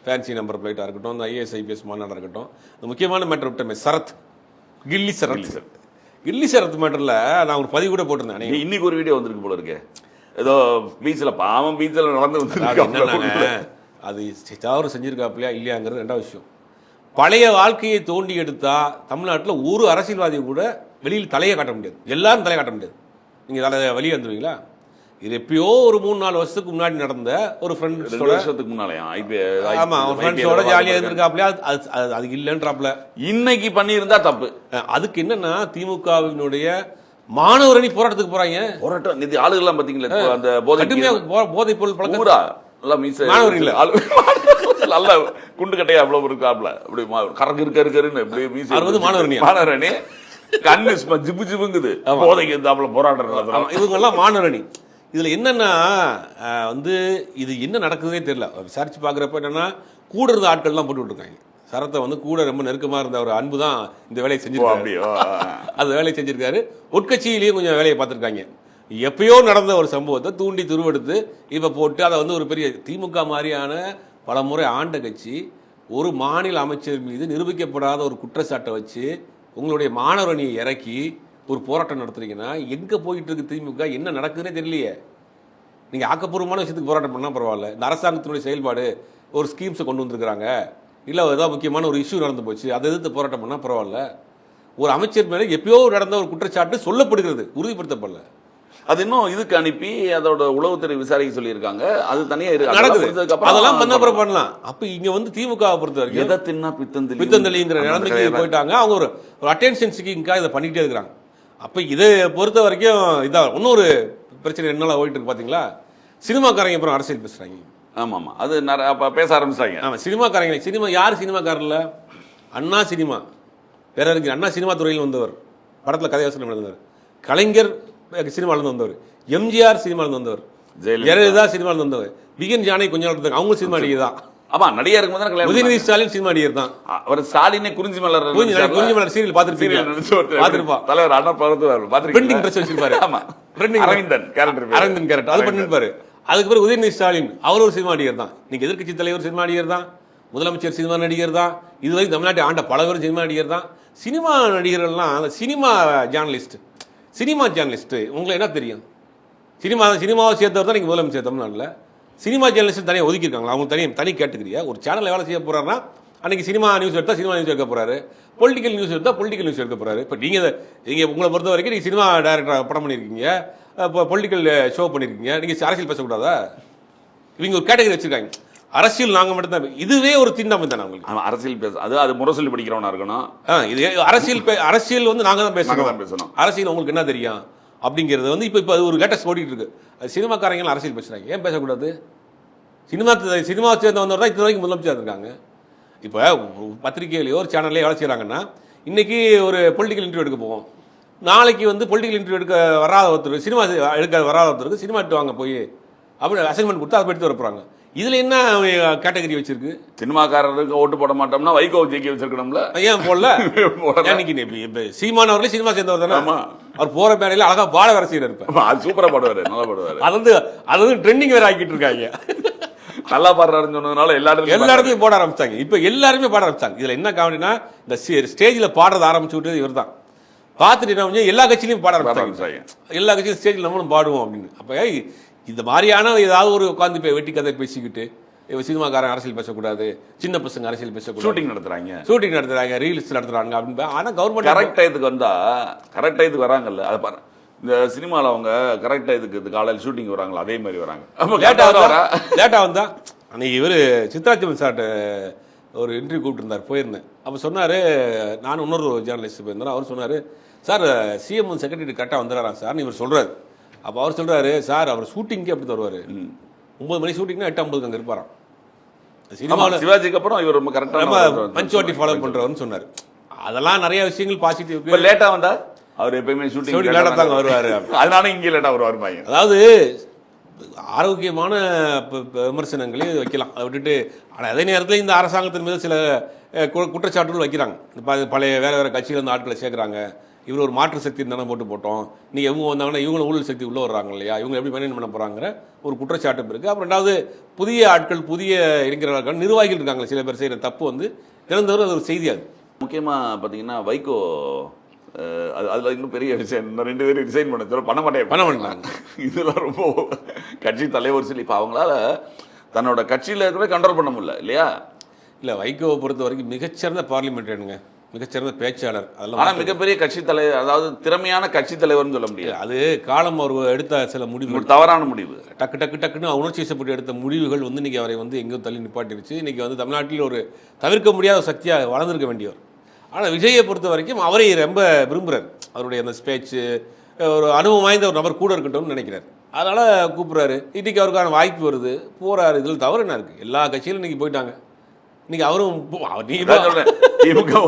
ஃபேன்சி நம்பர் பிளேட்டாக இருக்கட்டும், இந்த ஐஏஎஸ் ஐபிஎஸ் மாநாடாக இருக்கட்டும், இந்த முக்கியமான மேட்டர் விட்டமே சரத், கில்லி சரத் மேட்டரில் நான் ஒரு பதிவு கூட போட்டிருந்தேன். இன்னைக்கு ஒரு வீடியோ வந்திருக்கு போல இருக்கு, ஏதோ பீச்சில் பாவம் பீச்சில் நடந்து என்னன்னாங்க, அது தவறு செஞ்சிருக்காப்லையா இல்லையாங்கிறது ரெண்டாவது விஷயம். பழைய வாழ்க்கையை தோண்டி எடுத்தா தமிழ்நாட்டில் ஒரு அரசியல்வாதி கூட வெளியில் தலையை காட்ட முடியாது, எல்லாரும் தலையை காட்ட முடியாது. நீங்கள் தலை வெளியே வந்துடுவீங்களா? இது எப்பயோ ஒரு 3-4 வருஷத்துக்கு முன்னாடி நடந்த ஒரு வருஷத்துக்கு முன்னாலே ஃப்ரெண்ட்ஸோட ஜாலியாக இருந்திருக்காப்லையா, அது இல்லைன்றாப்ல. இன்னைக்கு பண்ணியிருந்தா தப்பு. அதுக்கு என்னன்னா திமுகவினுடைய மாணவர் அணி போராட்டத்துக்கு போறாங்க. போராட்டம் நிதி ஆளுகள்லாம் பாத்தீங்களா, அந்த போதைப் பொருள் பழக்கம் நல்ல குண்டு கட்டையா அவ்வளவு இருக்காப்ல, அப்படி கரகு இருக்காருன்னு மாணவர் அணி கண்ணு ஜிபு ஜிபுங்குது, போதைக்கு போராட்டம். இவங்க எல்லாம் மாணவர் அணி. இதுல என்னன்னா வந்து இது என்ன நடக்குதுன்னே தெரியல. விசாரிச்சு பாக்குறப்ப என்னன்னா கூட இருந்த ஆட்கள்லாம் போட்டு விட்டுருக்காங்க. சரத்தை வந்து கூட ரொம்ப நெருக்கமா இருந்த ஒரு அன்பு தான் இந்த வேலையை செஞ்சிருக்காரு. அந்த வேலையை செஞ்சிருக்காரு. உட்கட்சியிலேயும் கொஞ்சம் வேலையை பார்த்துருக்காங்க. எப்பயோ நடந்த ஒரு சம்பவத்தை தூண்டி துருவெடுத்து இப்ப போட்டு அதை வந்து ஒரு பெரிய திமுக மாதிரியான பல முறை ஆண்ட கட்சி ஒரு மாநில அமைச்சர் மீது நிரூபிக்கப்படாத ஒரு குற்றச்சாட்டை வச்சு உங்களுடைய மாணவர் அணியை இறக்கி ஒரு போராட்டம் நடத்துறீங்கன்னா எங்க போயிட்டு இருக்கு திமுக, என்ன நடக்குதுன்னே தெரியலையே. நீங்க ஆக்கப்பூர்வமான விஷயத்துக்கு போராட்டம் பண்ணா பரவாயில்ல, இந்த அரசாங்கத்தினுடைய செயல்பாடு ஒரு ஸ்கீம்ஸை கொண்டு வந்திருக்கிறாங்க, இல்லை ஏதாவது முக்கியமான ஒரு இஷ்யூ நடந்து போச்சு, அதை எதிர்த்து போராட்டம் பண்ணா பரவாயில்ல. ஒரு அமைச்சர் மேலே எப்பயோ நடந்த ஒரு குற்றச்சாட்டு சொல்லப்படுகிறது, உறுதிப்படுத்தப்படல. அது இன்னும் இதுக்கு அனுப்பி அதோட உளவுத்துறை விசாரிக்க சொல்லியிருக்காங்க. அது தனியா நடக்குது, அதெல்லாம் பண்ணப்புறம் பண்ணலாம். அப்ப இங்க வந்து திமுக பொறுத்த வரைக்கும் எதை தின்னா பித்தந்தளிங்கிற நிலைமைக்கு போயிட்டாங்க. அவங்க ஒரு அட்டென்ஷன் சீக்கிங்காக இதை பண்ணிக்கிட்டே இருக்கிறாங்க. அப்ப இதை பொறுத்த வரைக்கும் இதான் இன்னொரு பிரச்சனை என்னால ஓடிட்டு இருக்கு பாத்தீங்களா. சினிமாக்காரங்க அப்புறம் அரசியல் பேசுறாங்க. ஆமா ஆமா, அது பேச ஆரம்பிச்சாங்க. ஆமா, சினிமாக்காரங்க. சினிமா யார் சினிமாக்காரர்ல? அண்ணா சினிமா பேரறிஞர் அண்ணா சினிமா துறையில் வந்தவர், படத்துல கதையாசனம் எழுந்தவர். கலைஞர் சினிமாவில் வந்தவர், எம்ஜிஆர் சினிமாவில் வந்தவர், ஜெயலலிதா சினிமாவில் வந்தவர், பிஎன் ஜானகி கொஞ்ச நாள் அவங்க சினிமா நடிகர் தான். ஆமா, நடிகர் இருக்கும்போது உதயநிதி ஸ்டாலின் சினிமா நடிகர் தான். அவர் ஸ்டாலினே குறிஞ்சி மலர் சீரியல் பார்த்திருப்பீங்க. தலைவர் அண்ணா பிரிண்டிங் ட்ரெஸ் வச்சிருப்பாரு. ஆமா, அரவிந்தன் கேரக்டர் அது பண்ணிருப்பாரு. அதுக்கு பிறகு உதயநிதி ஸ்டாலின் அவர் ஒரு சினிமா நடிகர் தான். நீங்க எதிர்க்கட்சி தலைவர் சினிமா நடிகர் தான், முதலமைச்சர் சினிமா நடிகர் தான், இதுவரைக்கும் தமிழ்நாட்டை ஆண்ட பல பேர் சினிமா நடிகர் தான். சினிமா நடிகர்கள்லாம் சினிமா ஜேர்னலிஸ்ட். உங்களுக்கு என்ன தெரியும்? சினிமாவை சேர்த்தவர் தான் நீங்க முதலமைச்சர் தமிழ்நாட்டில். சினிமா ஜேர்னலிஸ்ட் தனியாக ஒதுக்கியிருக்காங்களா? அவங்க தனி கேட்டுக்கிறியா? ஒரு சேனல் வேலை செய்ய போறாருன்னா அன்னைக்கு சினிமா நியூஸ் எடுத்தா சினிமா நியூஸ் எடுக்க போறாரு, பொலிட்டிக்கல் நியூஸ் எடுத்தா பொலிட்டிக்கல் நியூஸ் எடுக்க போறாரு. இப்போ நீங்க உங்களை பொறுத்த வரைக்கும் நீங்க சினிமா டைரக்டர் படம் பண்ணியிருக்கீங்க, இப்போ பொலிட்டிக்கல் ஷோ பண்ணியிருக்கீங்க, நீங்க அரசியல் பேசக்கூடாதா? இவங்க ஒரு கேட்டகரி வச்சிருக்காங்க, அரசியல் நாங்க மட்டும் தான். இதுவே ஒரு திண்டாமை தானே உங்களுக்கு. அரசியல் பேச அது முரசொலி படிக்கிறவனா இருக்கணும். இது அரசியல் வந்து நாங்க தான் பேசணும். அரசியல் உங்களுக்கு என்ன தெரியும் அப்படிங்கிறது வந்து இப்போ அது ஒரு லேட்டஸ்ட் ஓடிட்டு இருக்கு. சினிமாக்காரங்க அரசியல் பேசுறாங்க, ஏன் பேசக்கூடாது? சினிமா சேர்ந்து வந்தவர் தான் இது வரைக்கும் முதலமைச்சர் இருக்காங்க. இப்போ பத்திரிகையிலையோ ஒரு சேனல்லையோ வேலை செய்யறாங்கன்னா இன்னைக்கு ஒரு பொலிட்டிக்கல் இன்டர்வியூ எடுக்க போவோம், நாளைக்கு வந்து பொலிட்டிக்கல் இன்டர்வியூ எடுக்க வராத ஒருத்தர், சினிமா எடுக்க வராத ஒருத்தருக்கு சினிமா எடுத்து வாங்க போய் அப்படி அசைன்மெண்ட் கொடுத்து அதை எடுத்து வரப்போறாங்க. இதுல என்ன கேட்டகரி வச்சிருக்கு? சினிமாக்காரருக்கு ஓட்டு போட மாட்டோம்னா வைகோ ஜெயிக்க வச்சிருக்கணும்ல, ஏன் போடல? சீமான் அவர்களே சினிமா சேர்ந்தவர் தானே. அவர் போற மேடையில அழகா பாட வர செய்யற இருப்பார், சூப்பரா பாடுவாரு, நல்லா பாடுவாரு. அது வந்து ட்ரெண்டிங் வேற ஆக்கிட்டு இருக்காங்க. நல்லா பாடுறாருன்னு சொன்னதுனால எல்லாருமே போட ஆரம்பிச்சாங்க. இப்ப எல்லாருமே பாட ஆரம்பிச்சாங்க. இதுல என்ன காமெடினா, இந்த ஸ்டேஜ்ல பாடுறது ஆரம்பிச்சு விட்டது இவர் தான். பார்த்துட்டு என்ன எல்லா கட்சியிலையும் பாட ஆரம்பிச்சாங்க. எல்லா கட்சியும் ஸ்டேஜ்ல நம்மளும் பாடுவோம் அப்படின்னு. அப்ப இந்த மாதிரியான ஏதாவது ஒரு உட்காந்து வெட்டி கதை பேசிக்கிட்டு சினிமாக்காரன் அரசியல் பேசக்கூடாது, சின்ன பசங்க அரசியல் பேசக்கூடாது, ஷூட்டிங் நடத்துறாங்க, ரீல்ஸ் நடத்துறாங்க அப்படின்னு. ஆனா கவர்மெண்ட் கரெக்ட் டயத்துக்கு வந்தா கரெக்ட் டயத்துக்கு வராங்கல்ல. அதை பாரு, இந்த சினிமாவில் அவங்க கரெக்ட் டயத்துக்கு காலையில் ஷூட்டிங் வராங்களா அதே மாதிரி வராங்க. லேட்டா வந்தா அன்னைக்கு இவர் சித்ராஜன் சார்ட்ட ஒரு இன்டர்வியூ கூப்பிட்டுருந்தார், போயிருந்தேன். அப்போ சொன்னார், நான் இன்னொரு ஜேர்னலிஸ்ட் போயிருந்தேன். அவர் சொன்னார், சார் சிஎம் செக்ரட்டரி கரெக்டாக வந்துடுறான் சார் இவர் சொல்கிறார். அப்போ அவர் சொல்கிறாரு, சார் அவர் ஷூட்டிங்கே அப்படி தருவார், 9 மணி ஷூட்டிங்னா 8:50 அங்கே இருப்பாராம். சினிமாவில் சிவாஜிக்கு அப்புறம் இவர் ரொம்ப கரெக்டாக பஞ்சுவாலிட்டி ஃபாலோ பண்ணுறவர்னு சொன்னார். அதெல்லாம் நிறைய விஷயங்கள் பாசிட்டிவ். லேட்டாக வந்தா அவர் எப்பயுமே ஷூட்டிங் லேட்டாக தாங்க வருவார், அதனால இங்கே லேட்டாக வருவார். அதாவது ஆரோக்கியமான விமர்சனங்களையும் வைக்கலாம், அதை விட்டுட்டு. ஆனால் அதே நேரத்தில் இந்த அரசாங்கத்தின் மீது சில குற்றச்சாட்டுகள் வைக்கிறாங்க. பழைய வேறு வேறு கட்சியில் இருந்து ஆட்களை சேர்க்குறாங்க, இவர் ஒரு மாற்று சக்தி தானே போட்டோம், நீங்கள் இவங்க வந்தாங்கன்னா இவங்களும் ஊழல் சக்தி உள்ளே வர்றாங்க இல்லையா, இவங்க எப்படி மேனேஜ் பண்ண போகிறாங்கிற ஒரு குற்றச்சாட்டும் இருக்குது. அப்புறம் ரெண்டாவது புதிய ஆட்கள், புதிய இளைஞர்கள், நிர்வாகிகள் இருக்காங்க, சில பேர் செய்கிற தப்பு வந்து திறந்தவரை அது ஒரு செய்தியாது. முக்கியமாக பார்த்தீங்கன்னா வைகோ, அதில் இன்னும் பெரிய விஷயம், 2 பேரும் ரிசைன் பண்ண மாட்டாங்க. இதெல்லாம் ரொம்ப கட்சி தலைவர் சொல்லி இப்போ அவங்களால தன்னோட கட்சியில் இருக்கிற கண்ட்ரோல் பண்ண முடியல இல்லையா? இல்லை, வைகோவை பொறுத்த வரைக்கும் மிகச்சிறந்த பார்லிமெண்டேனுங்க, மிகச்சிறந்த பேச்சாளர். அதெல்லாம் ஆனால் மிகப்பெரிய கட்சி தலைவர், அதாவது திறமையான கட்சி தலைவர்னு சொல்ல முடியாது. அது காலம் அவர் எடுத்த சில முடிவுகள், தவறான முடிவு, டக்குன்னு உணர்ச்சி வசப்பட்டு எடுத்த முடிவுகள் வந்து இன்றைக்கி அவரை வந்து எங்கேயும் தள்ளி நிப்பாட்டிருச்சு. இன்றைக்கி வந்து தமிழ்நாட்டில் ஒரு தவிர்க்க முடியாத சக்தியாக வளர்ந்துருக்க வேண்டியவர். ஆனால் விஜயை பொறுத்த வரைக்கும் அவரை ரொம்ப விரும்புகிறார். அவருடைய அந்த ஸ்பேச்சு, ஒரு அனுபவம் வாய்ந்த ஒரு நபர் கூட இருக்கட்டும்னு நினைக்கிறார். அதனால் கூப்பிட்றாரு. இன்றைக்கி அவருக்கான வாய்ப்பு வருது, போகிறாரு. இதில் தவறு என்ன இருக்குது? எல்லா கட்சியிலும் இன்றைக்கி போயிட்டாங்க. இன்னைக்கு அவரும் திமுக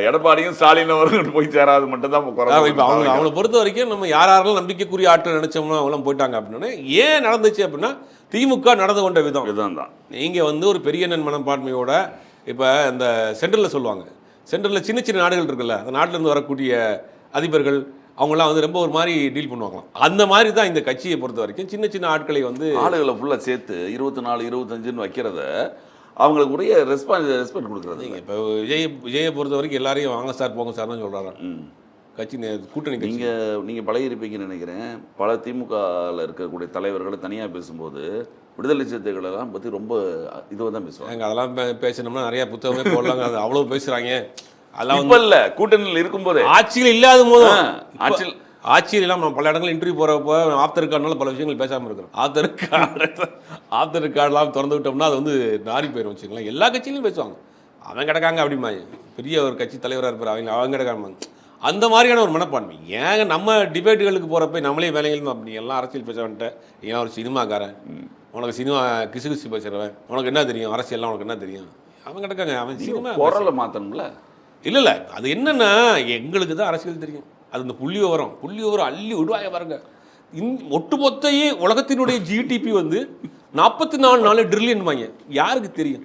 எடப்பாடியும் ஸ்டாலின் அவரும் போய் சேராது மட்டும் தான். இப்போ அவங்கள பொறுத்த வரைக்கும் நம்ம யாரெல்லாம் நம்பிக்கைக்குரிய ஆட்கள் நினைச்சோம்னா அவங்களாம் போயிட்டாங்க அப்படின்னா, ஏன் நடந்துச்சு அப்படின்னா திமுக நடந்து கொண்ட விதம் தான். நீங்கள் வந்து ஒரு பெரிய மனப்பான்மையோட இப்போ இந்த சென்ட்ரலில் சொல்லுவாங்க, சென்ட்ரலில் சின்ன சின்ன நாடுகள் இருக்குல்ல, அந்த நாட்டிலேருந்து வரக்கூடிய அதிபர்கள் அவங்களாம் வந்து ரொம்ப ஒரு மாதிரி டீல் பண்ணுவாங்களாம். அந்த மாதிரி தான் இந்த கட்சியை பொறுத்த வரைக்கும் சின்ன சின்ன ஆட்களை வந்து ஆளுகளை ஃபுல்லாக சேர்த்து 24, 25 வைக்கிறத அவங்களுக்கு உரிய ரெஸ்பெக்ட் கொடுக்குறது. இப்போ விஜயை பொறுத்த வரைக்கும் எல்லாரையும் வாங்க சார் போங்க சார் தான் சொல்கிறாங்க. கட்சி கூட்டணி நீங்கள் பழகிருப்பீங்கன்னு நினைக்கிறேன். பல திமுகவில் இருக்கக்கூடிய தலைவர்களை தனியாக பேசும்போது விடுதலை சிறுத்தைகளெல்லாம் பற்றி ரொம்ப இதுவாக தான் பேசுவாங்க. அதெல்லாம் பேசணும்னா நிறைய புத்தகமே போடலாங்க, அது அவ்வளோ பேசுகிறாங்க. அதெல்லாம் இப்போ இல்லை, கூட்டணியில் இருக்கும்போது, ஆட்சியில் இல்லாத போதும், ஆட்சியில் இல்லாமல் நம்ம பல இடங்கள் இன்டர்வியூ போகிறப்போ ஆப்தர் கார்டுனால பல விஷயங்கள் பேசாமல் இருக்கிறோம். ஆப்தர் கார்டெலாம் திறந்து விட்டோம்னா அது வந்து நாரி போயிடும் வச்சுக்கலாம். எல்லா கட்சியிலையும் பேசுவாங்க, அவன் கிடக்காங்க அப்படிமா, பெரிய ஒரு கட்சி தலைவராக இருப்பார் அவங்க கிடக்காம, அந்த மாதிரியான ஒரு மனப்பான்மை. ஏங்க நம்ம டிபேட்டுகளுக்கு போகிறப்ப நம்மளே வேலைகள் அப்படி எல்லாம் அரசியல் பேச வந்துட்டேன், ஏன் ஒரு சினிமாக்காரன், உனக்கு சினிமா கிசு பேசுகிறவன், உனக்கு என்ன தெரியும் அரசியல்லாம், உனக்கு என்ன தெரியும், அவன் கிடக்காங்க. அவன் சினிமா குரலை மாற்றணும்ல. இல்லை அது என்னன்னா எங்களுக்கு தான் அரசியல் தெரியும். அது இந்த புள்ளி விவரம் அள்ளி விடுவாங்க பாருங்க. ஒட்டுமொத்தையே உலகத்தினுடைய ஜிடிபி வந்து 44 ட்ரில்லியன் வாங்க, யாருக்கு தெரியும்?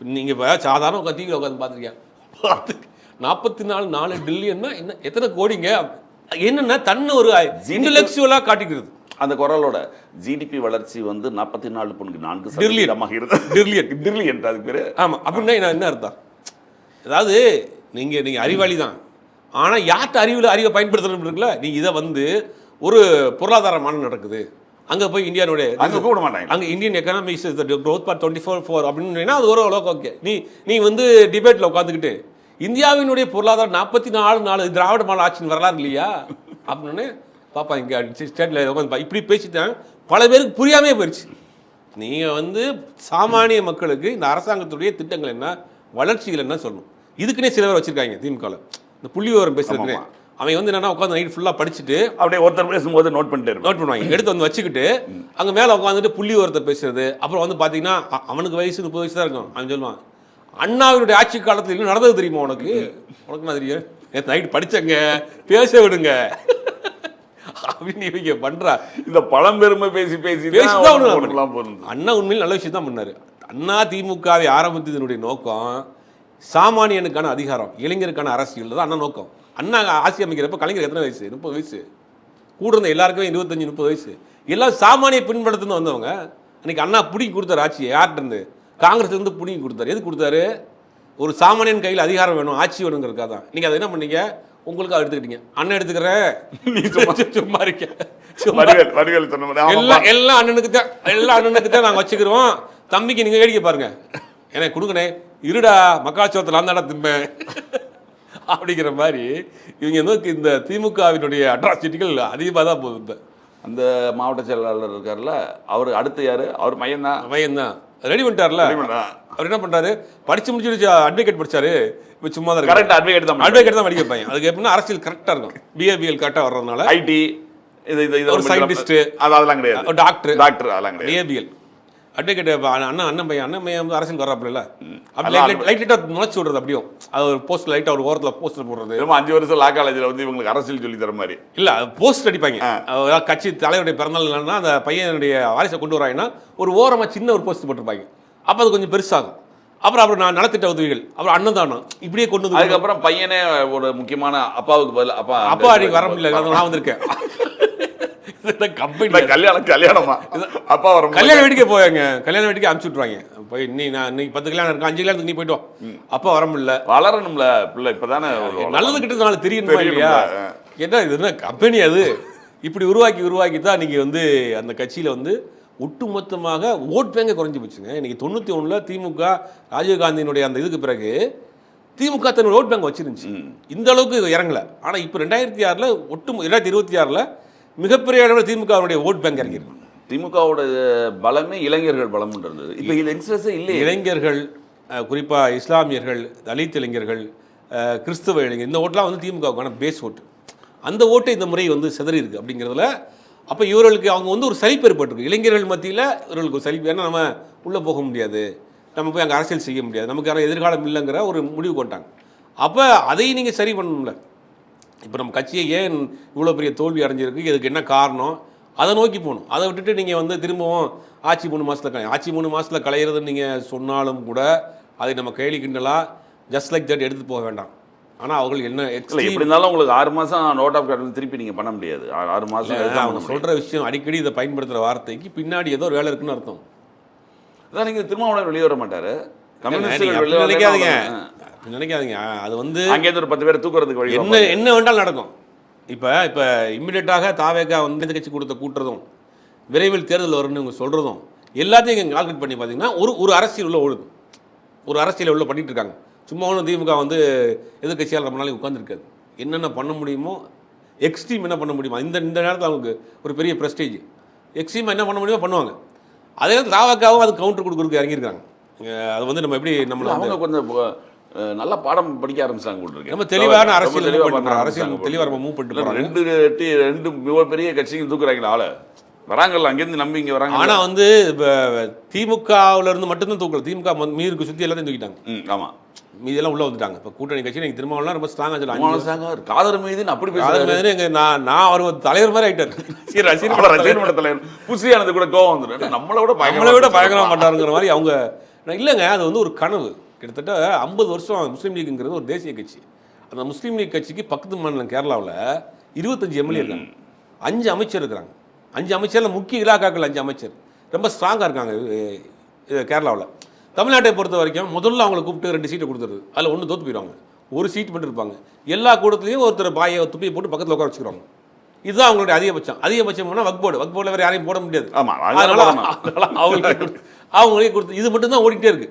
நீங்கள் இப்போ சாதாரண கத்தியில் உட்காந்து பார்த்துருக்கேன், 44 ட்ரில்லியன்னா என்ன, எத்தனை கோடிங்க? என்னன்னா தன்னை ஒரு இன்டலெக்சுவலாக காட்டிக்கிறது. அந்த குரலோட ஜிடிபி வளர்ச்சி வந்து 44.4% ட்ரில்லியன் அதுக்கு பேர். ஆமாம், அப்படின்னா என்ன அர்த்தம்? அதாவது நீங்கள் அறிவாளி தான், ஆனால் யார்கிட்ட அறிவை பயன்படுத்தணும் இருக்குல்ல. நீங்கள் இதை வந்து ஒரு பொருளாதார மாநாடு நடக்குது, அங்கே போய் இந்தியாவுடைய அங்கே கூட மாட்டாங்க, அங்கே இந்தியன் எக்கனாமிக்ஸ் க்ரோத் பார்ட் 24 அப்படின்னு அது ஒரு அளவுக்கு ஓகே. நீ வந்து டிபேட்டில் உட்காந்துக்கிட்டு இந்தியாவினுடைய பொருளாதாரம் 44 திராவிட மாடல் ஆட்சின்னு வரலாறு இல்லையா அப்படின்னு பாப்பா, இங்கே ஸ்டேட்டில் உட்காந்து இப்படி பேசிட்டேன், பல பேருக்கு புரியாமே போயிடுச்சு. நீங்கள் வந்து சாமானிய மக்களுக்கு இந்த அரசாங்கத்துடைய திட்டங்கள் என்ன, வளர்ச்சிகள் என்ன சொல்லணும். இதுக்குன்னே சில பேர் வச்சிருக்காங்க திமுகவில், இந்த புள்ளி விவரம் பேசுறதுக்கு. அவன் வந்து என்னன்னா உட்காந்து நைட் ஃபுல்லாக படிச்சுட்டு அப்படியே ஒருத்தர் பேசும்போது நோட் பண்ணுவாங்க, எடுத்து வந்து வச்சுக்கிட்டு அங்கே மேலே உட்காந்துட்டு புள்ளி விவரத்தை பேசுறது. அப்புறம் வந்து பார்த்தீங்கன்னா அவனுக்கு வயசு 30 வயசு தான் இருக்கும். அவன் சொல்லுவான், அண்ணாவினுடைய ஆட்சி காலத்தில் இன்னும் நடந்தது தெரியுமா உனக்கு நான் தெரியும், நேற்று நைட் படிச்சங்க, பேச விடுங்க அப்படின்னு இவங்க பண்றா. இந்த பழம்பெருமை பேசிதான் அண்ணா உண்மையில் நல்ல விஷயம் தான் பண்ணாரு. அண்ணா திமுகவை ஆரம்பித்ததனுடைய நோக்கம் சாமானியனுக்கான அதிகாரம், இளைஞருக்கான அரசியல் தான் அண்ணா நோக்கம். அண்ணா ஆட்சி அமைக்கிறப்ப கலைஞர் எத்தனை வயசு? 30 வயசு. கூட இருந்த எல்லாருக்குமே 25-30 வயசு. எல்லாம் சாமானிய பின்படுத்துன்னு வந்தவங்க. அன்னைக்கு அண்ணா பிடிங்கி கொடுத்தாரு ஆட்சியை. யார்கிட்ட இருந்து? காங்கிரஸ் இருந்து பிடிங்கி கொடுத்தாரு. எது கொடுத்தாரு? ஒரு சாமானியன் கையில் அதிகாரம் வேணும், ஆட்சி வேணுங்கிறதுக்காக தான். நீங்கள் அதை என்ன பண்ணீங்க? உங்களுக்காக எடுத்துக்கிட்டீங்க. அண்ணன் எடுத்துக்கிறேன், சும்மா இருக்க, எல்லாம் அண்ணனுக்கு தான், எல்லாம் அண்ணனுக்கு தான் நாங்கள் வச்சுக்கிறோம், தம்பிக்கு நீங்கள் வேடிக்கை பாருங்க, எனக்கு கொடுங்கண்ணே, இருடா மக்காச்சோத்தில் அந்த இடம் திம்பேன் அப்படிங்கிற மாதிரி இவங்க நோக்கி இந்த திமுகவினுடைய அட்ராசிட்டிகள் அதிகமாக தான் போகுது. இப்போ அந்த மாவட்ட செயலாளர் இருக்கார்ல, அவர் அடுத்து யாரு? அவர் மையம்தான். ரெடி பண்ணிட்டார்ல. பண்ணிட்டா. அவர் என்ன பண்றாரு, படிச்சு முடிச்சு அட்வொகேட் படிச்சாரு, இப்போ சும்மா தான் கரெக்ட் அட்வொகேட் தான் அட்வொகேட் தான் படிக்க வைப்பாங்க. அதுக்கு எப்படின்னா அரசியல் கரெக்டா இருக்கும், பிஏபிஎல் கரெக்டா வர்றதுனால. ஐடி இது ஒரு சயின்டிஸ்ட் அதெல்லாம் கிடையாது, டாக்டர் அதெல்லாம் கிடையாது. பிஏபிஎல் அட்வொகேட் அண்ணன் பையன் வந்து அரசியல் வர்றாப்புல, அப்படி லைட்டா நுழைச்சு விடுறது. அப்படியும் அது ஒரு போஸ்ட் லைட்டா ஒரு ஓரத்தில் போஸ்டர் போடுறது. 5 வருஷம் லா காலேஜில் வந்து இவங்களுக்கு அரசியல் சொல்லி தர மாதிரி இல்ல, போஸ்ட் அடிப்பாங்க. கட்சி தலைவருடைய பிறந்தநாள் இல்லைன்னா அந்த பையனுடைய வாரிசை கொண்டு வராங்கன்னா ஒரு ஓரமா சின்ன ஒரு போஸ்ட் போட்டிருப்பாங்க. அப்போ அது கொஞ்சம் பெருசாகும். அப்புறம் நான் நலத்திட்ட உதவிகள், அப்புறம் அன்னதானம், இப்படியே கொண்டு வந்து அதுக்கப்புறம் பையனே ஒரு முக்கியமான அப்பாவுக்கு பதில் அப்பா அன்னைக்கு வர முடியல, நான் வந்திருக்கேன். கல்யாணமா அப்பா வர கல்யாண வீட்டுக்கே போவாங்க, கல்யாண வீட்டுக்கு அனுப்பிச்சு விட்டுருவாங்க. போய் இன்னைக்கு 10 கல்யாணம் இருக்கு, 5 கல்யாணத்துக்கு நீ போயிட்டு வா. அப்பா வர முடியல, வளரணும்ல பிள்ளை, இப்பதானே நல்லது கிட்ட நாள் தெரியும் இல்லையா? என்ன இது என்ன கம்பெனி அது? இப்படி உருவாக்கி தான் நீங்க வந்து அந்த கட்சியில வந்து ஒட்டுமொத்தமாக ஓட் பேங்க குறைஞ்சி போச்சுங்க. இன்னைக்கு 91ல் திமுக ராஜீவ்காந்தியினுடைய அந்த இதுக்கு பிறகு திமுக தன்னோட ஓட் பேங்க் வச்சிருந்துச்சு, இந்த அளவுக்கு இறங்கல. ஆனா இப்போ 2006ல் 2026ல் மிகப்பெரிய அளவில் திமுகவுடைய ஓட் பேங்க் இறங்கிருக்கு. திமுகவோட பலமே இளைஞர்கள் பலம் இருந்தது. இப்போ யங்ஸ்டர்ஸே இல்லை. இளைஞர்கள், குறிப்பா இஸ்லாமியர்கள், தலித் இளைஞர்கள், கிறிஸ்தவ இளைஞர், இந்த ஓட்டெலாம் வந்து திமுகவுக்கான பேஸ் ஓட்டு. அந்த ஓட்டு இந்த முறை வந்து சிதறி இருக்கு அப்படிங்கிறதுல அப்போ இவர்களுக்கு அவங்க வந்து ஒரு சலிப்பு ஏற்பட்டிருக்கு. இளைஞர்கள் மத்தியில் இவர்களுக்கு ஒரு சலிப்பு. ஏன்னா நம்ம உள்ளே போக முடியாது, நம்ம போய் அங்கே அரசியல் செய்ய முடியாது, நமக்கு யாரும் எதிர்காலம் இல்லைங்கிற ஒரு முடிவு கொண்டாங்க. அப்போ அதையும் நீங்கள் சரி பண்ணணும்ல. இப்போ நம்ம கட்சியை ஏன் இவ்வளோ பெரிய தோல்வி அடைஞ்சிருக்கு, இதுக்கு என்ன காரணம், அதை நோக்கி போகணும். அதை விட்டுட்டு நீங்கள் வந்து திரும்பவும் ஆட்சி 3 மாதத்தில் கலையிறதுன்னு நீங்கள் சொன்னாலும் கூட அதை நம்ம கேலி கிண்டலாக ஜஸ்ட் லைக் தட் எடுத்து போக வேண்டாம். ஆனால் அவங்களுக்கு என்ன எப்படி இருந்தாலும் உங்களுக்கு 6 மாதம் நோட் ஆஃப் கார்டு திருப்பி நீங்கள் பண்ண முடியாது. 6 மாதம் அவங்க சொல்கிற விஷயம் அடிக்கடி இதை பயன்படுத்துகிற வார்த்தைக்கு பின்னாடி ஏதோ ஒரு வேலை இருக்குன்னு அர்த்தம். அதான் நீங்கள் திருமாவளவன் வெளியே வர மாட்டார், நினைக்காதீங்க. அது வந்து அங்கேருந்து ஒரு 10 பேர் தூக்குறதுக்கு வழி என்ன வேண்டாலும் நடக்கும். இப்போ இம்மிடியட்டாக தாவேகா வந்து இந்த கட்சி கொடுத்த கூட்டுறதும் விரைவில் தேர்தல் வரும்னு இவங்க சொல்கிறதும் எல்லாத்தையும் இங்கே கால்குலேட் பண்ணி பார்த்தீங்கன்னா ஒரு அரசியல் உள்ள ஓடுது, ஒரு அரசியல் உள்ள பண்ணிட்டு இருக்காங்க. சும்மா ஒன்றும் திமுக வந்து எதிர்கட்சியால் ரொம்ப நாளைக்கு உட்காந்துருக்காது. என்னென்ன பண்ண முடியுமோ, எக்ஸ்ட்ரீம் என்ன பண்ண முடியுமோ, இந்த நேரத்தில் அவங்களுக்கு ஒரு பெரிய ப்ரெஸ்டேஜ், எக்ஸ்ட்ரீமாக என்ன பண்ண முடியுமோ பண்ணுவாங்க. அதே நேரத்தில் தாவேகாவும் அது கவுண்டர் கொடுக்குறதுக்கு இறங்கியிருக்காங்க. அது வந்து நம்ம எப்படி நம்மள அவங்க கொஞ்சம் நல்ல பாடம் படிக்க ஆரம்பிச்சாங்க போட்டுருக்கு. நம்ம தெளிவான அரசியல் தெளிவாக நம்ம மூவ் பண்ணிட்டு ரெண்டு மிகப்பெரிய கட்சிகள் தூக்குறாங்களா ஆளை வராங்கல்ல, அங்கேருந்து நம்பி இங்கே வராங்க. ஆனால் வந்து திமுகவில் இருந்து மட்டும்தான் தூக்கல, திமுக மீருக்கு சுற்றி எல்லாத்தையும் தூக்கிட்டாங்க. ஆமாம், மீதெல்லாம் உள்ள வந்துட்டாங்க. இப்போ கூட்டணி கட்சி நீங்கள் திருமாவளவன் ரொம்ப ஸ்ட்ராங்காக சொல்லுவாங்க. காதர் மீது அப்படி பேசுறாரு, நான் அவர் தலைவர் மாதிரி ஆயிட்டார். ரசிகர் மன்ற தலைவர் புசியானது கூட கோவம் வந்துடும், நம்மளை விட பயங்கரமாக மாட்டாருங்கிற மாதிரி அவங்க. இல்லைங்க, அது வந்து ஒரு கனவு. கிட்டத்தட்ட 50 வருஷம் முஸ்லீம் லீக்குங்கிறது ஒரு தேசிய கட்சி. அந்த முஸ்லீம் லீக் கட்சிக்கு பக்கத்து மாநிலம் கேரளாவில் 25 எம்எல்ஏ இருக்காங்க, 5 அமைச்சர் இருக்கிறாங்க. 5 அமைச்சரில் முக்கிய இலாக்காக்கள் 5 அமைச்சர் ரொம்ப ஸ்ட்ராங்காக இருக்காங்க கேரளாவில். தமிழ்நாட்டை பொறுத்த வரைக்கும் முதல்ல அவங்களை கூப்பிட்டு 2 சீட்டை கொடுத்துருது, அதில் 1 தோற்று போயிடுவாங்க, ஒரு சீட் மட்டும் இருப்பாங்க. எல்லா கூட்டத்துலையும் ஒருத்தர் பாயை துப்பியை போட்டு பக்கத்தில் உட்கார வச்சுக்கிறாங்க. இதுதான் அவங்களுடைய அதிகபட்சம் போனால் வக்போர்டில் வேறு யாரையும் போட முடியாது. அவங்களே கொடுத்து இது மட்டும்தான் ஓடிக்கிட்டே இருக்கு.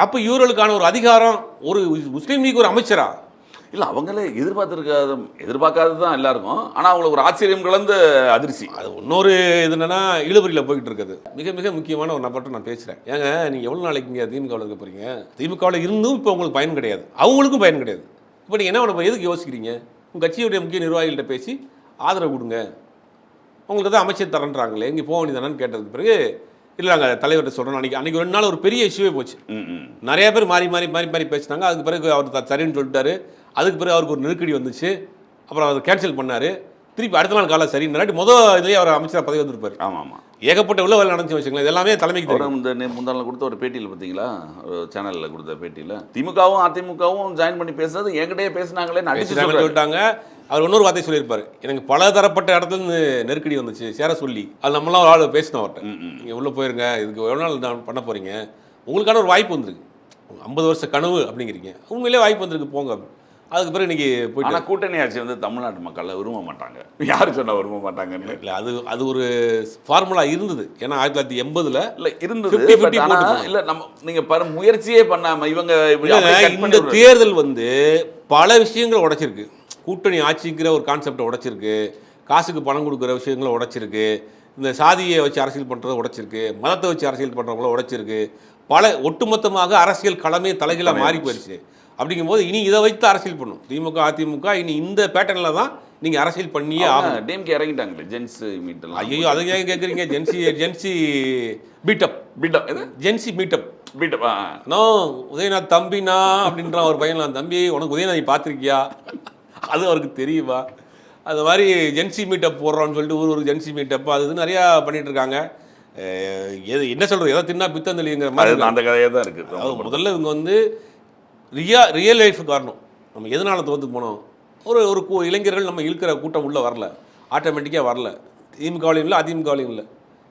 அப்போ இவர்களுக்கான ஒரு அதிகாரம் ஒரு முஸ்லீம் லீக் ஒரு அமைச்சரா இல்லை, அவங்களே எதிர்பார்க்காதது தான் எல்லாருக்கும். ஆனால் அவங்களுக்கு ஒரு ஆச்சரியம் கலந்த அதிர்ச்சி. அது இன்னொரு இது என்னன்னா இழுபறியில் போய்கிட்டு இருக்குது. மிக மிக முக்கியமான ஒரு நபர்கிட்ட நான் பேசுகிறேன். ஏங்க நீங்கள் எவ்வளோ நாளைக்கு இங்கே திமுகவில் இருக்க போகிறீங்க? திமுகவில் இருந்தும் இப்போ உங்களுக்கு பயன் கிடையாது, அவங்களுக்கும் பயன் கிடையாது. இப்போ நீங்கள் என்ன பண்ண எதுக்கு யோசிக்கிறீங்க? உங்கள் கட்சியுடைய முக்கிய நிர்வாகிகள்கிட்ட பேசி ஆதரவு கொடுங்க, உங்களுக்கு தான் அமைச்சர் தரன்றாங்களே, இங்கே போக வேண்டியதானு கேட்டதுக்கு பிறகு இல்லை நாங்கள் தலைவர்கிட்ட சொல்கிறோம். அன்றைக்கி 2 நாள் ஒரு பெரிய இஷ்யூவே போச்சு. நிறைய பேர் மாறி பேசினாங்க. அதுக்கு பிறகு அவர் சரின்னு சொல்லிட்டாரு. அதுக்கு பிறகு அவருக்கு ஒரு நெருக்கடி வந்துச்சு, அப்புறம் அவர் கேன்சல் பண்ணார். திருப்பி அடுத்த நாள் காலம் சரி இல்லாட்டி இதுலேயே அவர் அமைச்சராக பதவி வந்திருப்பார். ஆமாம், ஏகப்பட்ட உள்ள வேலை நடந்துச்சு வச்சுக்கலாம். இதெல்லாமே தலைமைக்கு முந்தாள் கொடுத்த ஒரு பேட்டியில் பார்த்தீங்களா, ஒரு சேனலில் கொடுத்த பேட்டியில் திமுகவும் அதிமுகவும் ஜாயின் பண்ணி பேசுறது என்கிட்டயே பேசினாங்களே சொல்லிட்டாங்க. அவர் இன்னொரு வார்த்தை சொல்லியிருப்பார், எனக்கு பல தரப்பட்ட இடத்துல நெருக்கடி வந்துச்சு சேர சொல்லி. அது நம்மளாம் ஒரு ஆள் பேசினோம் அவர்கிட்ட, நீங்கள் உள்ளே போயிருங்க, இதுக்கு எவ்வளோ நாள் தான் பண்ண போகிறீங்க, உங்களுக்கான ஒரு வாய்ப்பு வந்துருக்கு, 50 வருஷ கனவு அப்படிங்கிறீங்க, உண்மையிலே வாய்ப்பு வந்திருக்கு போங்க. அதுக்கு பிறகு இன்னைக்கு போயிட்டு. ஆனால் கூட்டணி ஆட்சி வந்து தமிழ்நாட்டு மக்கள் விரும்ப மாட்டாங்க. யார் சொன்னால் விரும்ப மாட்டாங்கன்னு இல்லை, அது ஒரு ஃபார்முலா இருந்தது. ஏன்னா 1980ல் இல்லை இருந்தது. இல்லை நம்ம நீங்கள் முயற்சியே பண்ணாமல் இவங்க இந்த தேர்தல் வந்து பல விஷயங்கள் உடைச்சிருக்கு. கூட்டணி ஆட்சிங்கிற ஒரு கான்செப்டை உடைச்சிருக்கு, காசுக்கு பணம் கொடுக்குற விஷயங்களை உடைச்சிருக்கு, இந்த சாதியை வச்சு அரசியல் பண்ணுறதை உடைச்சிருக்கு, மதத்தை வச்சு அரசியல் பண்ணுறவங்கள உடைச்சிருக்கு. பல ஒட்டுமொத்தமாக அரசியல் களமே தலைகளாக மாறி போயிடுச்சு. அப்படிங்கும்போது இனி இதை வைத்து அரசியல் பண்ணும் திமுக அதிமுக. இனி இந்த பேட்டர்னில் தான் நீங்கள் அரசியல் பண்ணியே ஆகும். டிஎம்கே இறங்கிட்டாங்களே ஜென்ஸ் மீட்டெல்லாம். ஐயோ அதை ஏன் கேட்குறீங்க? Gen Z meetup Gen Z meetup Udayanath தம்பினா அப்படின்ற ஒரு பையன்லாம், தம்பி உனக்கு உதயநாத் நீ பார்த்துருக்கியா, அது அவருக்கு தெரியுமா? அது மாதிரி ஜென்சி மீட்டப் போடுறோன்னு சொல்லிட்டு ஊருக்கு ஜென்சி மீட்டப் அது இது நிறையா பண்ணிட்டு இருக்காங்க. என்ன சொல்கிறது, எதை தின்னா பித்தந்தளிங்கிற மாதிரி அந்த கதையாக தான் இருக்குது. அது முதல்ல இவங்க வந்து ரியல் லைஃபுக்கு வரணும். நம்ம எதனால் தோற்று போனோம்? ஒரு இளைஞர்கள் நம்ம இழுக்கிற கூட்டம் உள்ளே வரல, ஆட்டோமேட்டிக்காக வரல. திமுகவிலையும் இல்லை அதிமுகவிலையும் இல்லை,